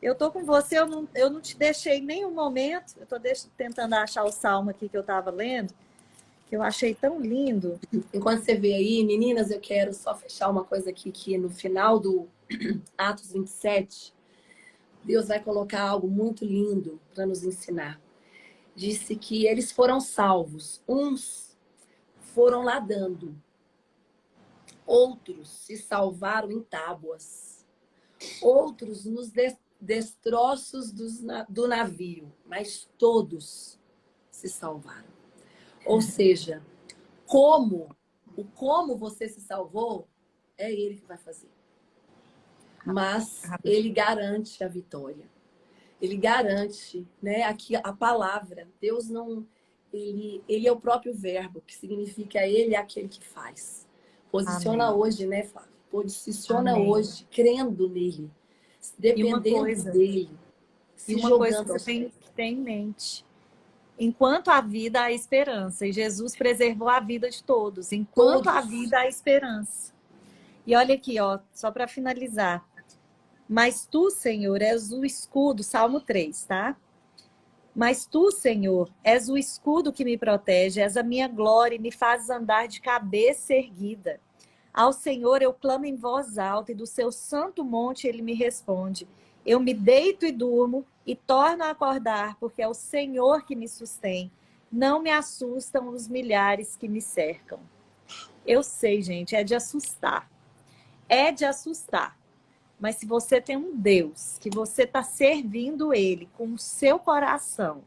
Eu tô com você. Eu não te deixei em nenhum momento. Eu tô tentando achar o salmo aqui que eu estava lendo, que eu achei tão lindo. Enquanto você vê aí, meninas, eu quero só fechar uma coisa aqui, que no final do Atos 27, Deus vai colocar algo muito lindo para nos ensinar. Disse que eles foram salvos. Uns foram nadando. Outros se salvaram em tábuas. Outros nos destroços do navio. Mas todos se salvaram. Ou seja, o como você se salvou, é ele que vai fazer. Mas ele garante a vitória. Ele garante, né? Aqui a palavra. Deus não... Ele é o próprio verbo, que significa ele é aquele que faz. Posiciona Amém. hoje, né, Flávia? Posiciona Amém. hoje, crendo nele, dependendo dele, se uma coisa jogando que aos você tem pés. que ter em mente. Enquanto há vida, há esperança. E Jesus preservou a vida de todos. Enquanto há vida, há esperança. E olha aqui, ó, só para finalizar. Mas tu, Senhor, és o escudo, Salmo 3, tá? Mas tu, Senhor, és o escudo que me protege, és a minha glória e me fazes andar de cabeça erguida. Ao Senhor eu clamo em voz alta e do seu santo monte ele me responde. Eu me deito e durmo e torno a acordar, porque é o Senhor que me sustém. Não me assustam os milhares que me cercam. Eu sei, gente, é de assustar. É de assustar. Mas se você tem um Deus, que você está servindo ele com o seu coração,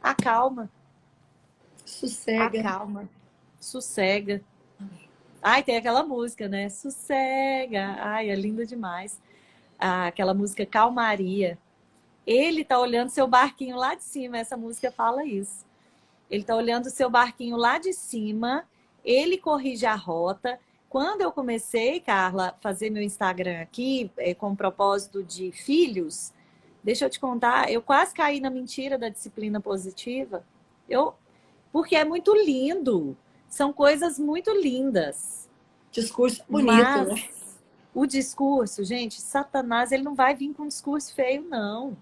acalma. Sossega. Acalma. Sossega. Ai, tem aquela música, né? Sossega. Ai, é lindo demais. Aquela música Calmaria. Ele tá olhando seu barquinho lá de cima. Essa música fala isso. Ele tá olhando seu barquinho lá de cima. Ele corrige a rota. Quando eu comecei, Carla, a fazer meu Instagram aqui, com o propósito de filhos, deixa eu te contar, eu quase caí na mentira da disciplina positiva. Porque é muito lindo. São coisas muito lindas. Discurso bonito, Mas né? o discurso, gente, Satanás, ele não vai vir com discurso feio, não.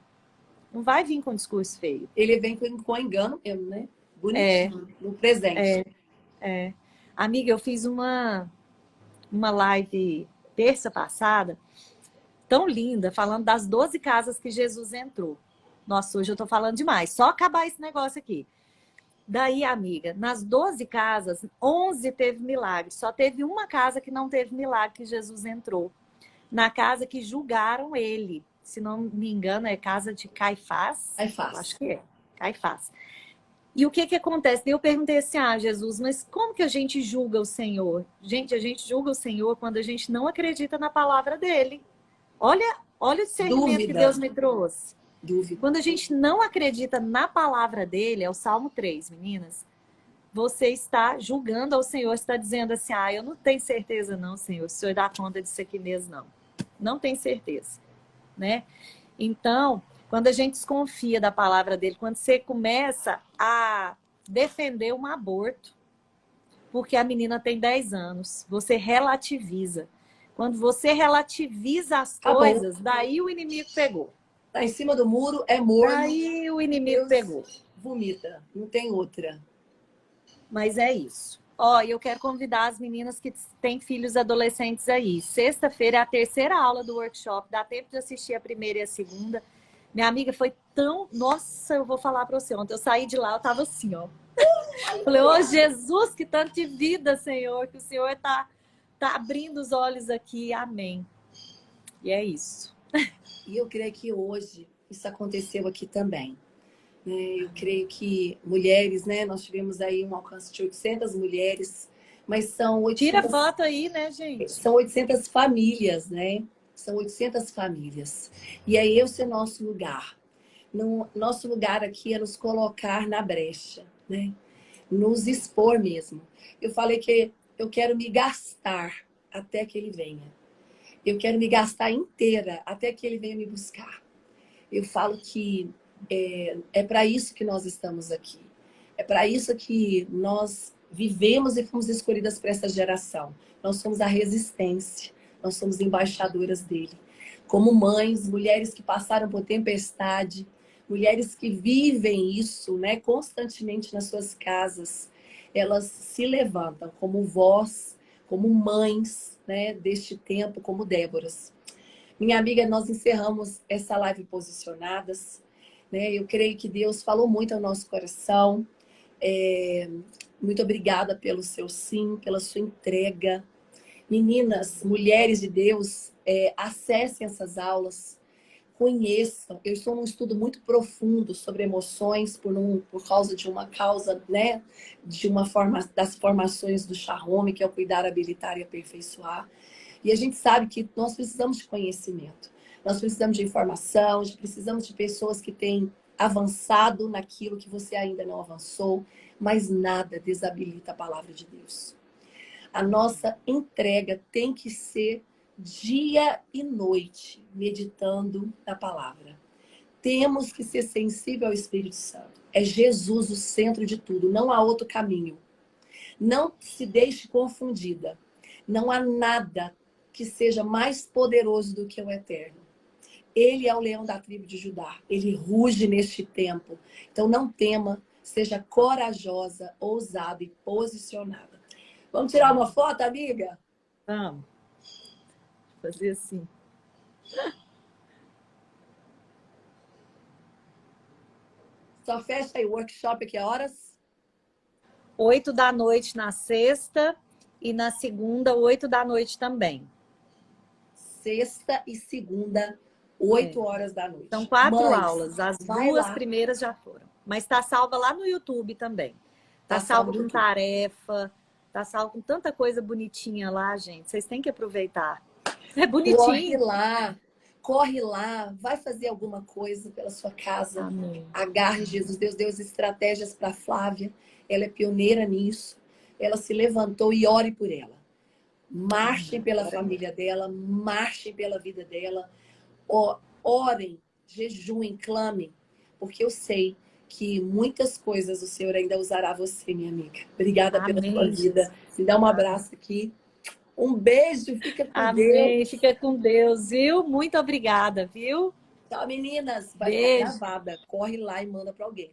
Não vai vir com discurso feio. Ele vem com engano mesmo, né? Bonitinho, no presente. Amiga, eu fiz uma live terça passada, tão linda, falando das 12 casas que Jesus entrou. Nossa, hoje eu tô falando demais. Só acabar esse negócio aqui. Daí, amiga, nas 12 casas, 11 teve milagre. Só teve uma casa que não teve milagre, que Jesus entrou. Na casa que julgaram ele. Se não me engano, é casa de Caifás. Caifás. Eu acho que é. Caifás. E o que acontece? Eu perguntei assim, Jesus, mas como que a gente julga o Senhor? Gente, a gente julga o Senhor quando a gente não acredita na palavra dele. Olha o discernimento que Deus me trouxe. Dúvida. Quando a gente não acredita na palavra dele, é o Salmo 3, meninas, você está julgando ao Senhor, está dizendo assim, eu não tenho certeza não, Senhor, o Senhor dá conta disso aqui mesmo, não. Não tem certeza, né? Então, quando a gente desconfia da palavra dele, quando você começa a defender um aborto, porque a menina tem 10 anos, você relativiza. Quando você relativiza as coisas, daí o inimigo pegou. Tá em cima do muro, é morno. Aí o inimigo pegou. Vomita, não tem outra. Mas é isso. Ó, eu quero convidar as meninas que têm filhos adolescentes aí. Sexta-feira é a terceira aula do workshop. Dá tempo de assistir a primeira e a segunda. Minha amiga foi tão... Nossa, eu vou falar pra você. Ontem eu saí de lá, eu tava assim, ó. Falei, ô Jesus, que tanto de vida, Senhor. Que o Senhor tá abrindo os olhos aqui. Amém. E é isso. E eu creio que hoje isso aconteceu aqui também. Eu creio que mulheres, né? Nós tivemos aí um alcance de 800 mulheres, mas são 800... Tira foto aí, né, gente? São 800 famílias, né? São 800 famílias. E é esse o nosso lugar. Nosso lugar aqui é nos colocar na brecha, né? Nos expor mesmo. Eu falei que eu quero me gastar até que ele venha. Eu quero me gastar inteira até que ele venha me buscar. Eu falo que é para isso que nós estamos aqui. É para isso que nós vivemos e fomos escolhidas para essa geração. Nós somos a resistência. nós somos embaixadoras dele. Como mães, mulheres que passaram por tempestade, mulheres que vivem isso, né, constantemente nas suas casas, elas se levantam como vós, como mães, né, deste tempo, como Déboras. Minha amiga, nós encerramos essa live posicionadas, né? Eu creio que Deus falou muito ao nosso coração. Muito obrigada pelo seu sim, pela sua entrega. Meninas, mulheres de Deus, acessem essas aulas, conheçam. Eu estou num estudo muito profundo sobre emoções por causa de uma causa, né, das formações do Charrome, que é o cuidar, habilitar e aperfeiçoar. E a gente sabe que nós precisamos de conhecimento, nós precisamos de informação, precisamos de pessoas que têm avançado naquilo que você ainda não avançou, mas nada desabilita a palavra de Deus. A nossa entrega tem que ser dia e noite, meditando na palavra. Temos que ser sensível ao Espírito Santo. É Jesus o centro de tudo, não há outro caminho. Não se deixe confundida. Não há nada que seja mais poderoso do que o Eterno. Ele é o leão da tribo de Judá. Ele ruge neste tempo. Então não tema, seja corajosa, ousada e posicionada. Vamos tirar uma foto, amiga? Vamos. Fazer assim. Só fecha aí o workshop aqui a horas? 8 da noite na sexta e na segunda, 8 da noite também. Sexta e segunda, 8 horas da noite. São 4 Mães, aulas. As vai 2 lá. primeiras já foram. Mas está salva lá no YouTube também. Tá salvo com tarefa. Tá salvo com tanta coisa bonitinha lá, gente. Vocês têm que aproveitar. É bonitinho. Corre lá, vai fazer alguma coisa pela sua casa. Amém. Agarre Jesus. Deus deu as estratégias para Flávia. Ela é pioneira nisso. Ela se levantou e ore por ela. Marchem pela família dela, marchem pela vida dela. Orem, jejuem, clamem, porque eu sei que muitas coisas o Senhor ainda usará você, minha amiga. Obrigada pela sua vida. Me dá um abraço aqui. Um beijo, fica com Deus. Fica com Deus, viu? Muito obrigada, viu? Tchau, meninas. Vai Beijo. ficar gravada. Corre lá e manda para alguém.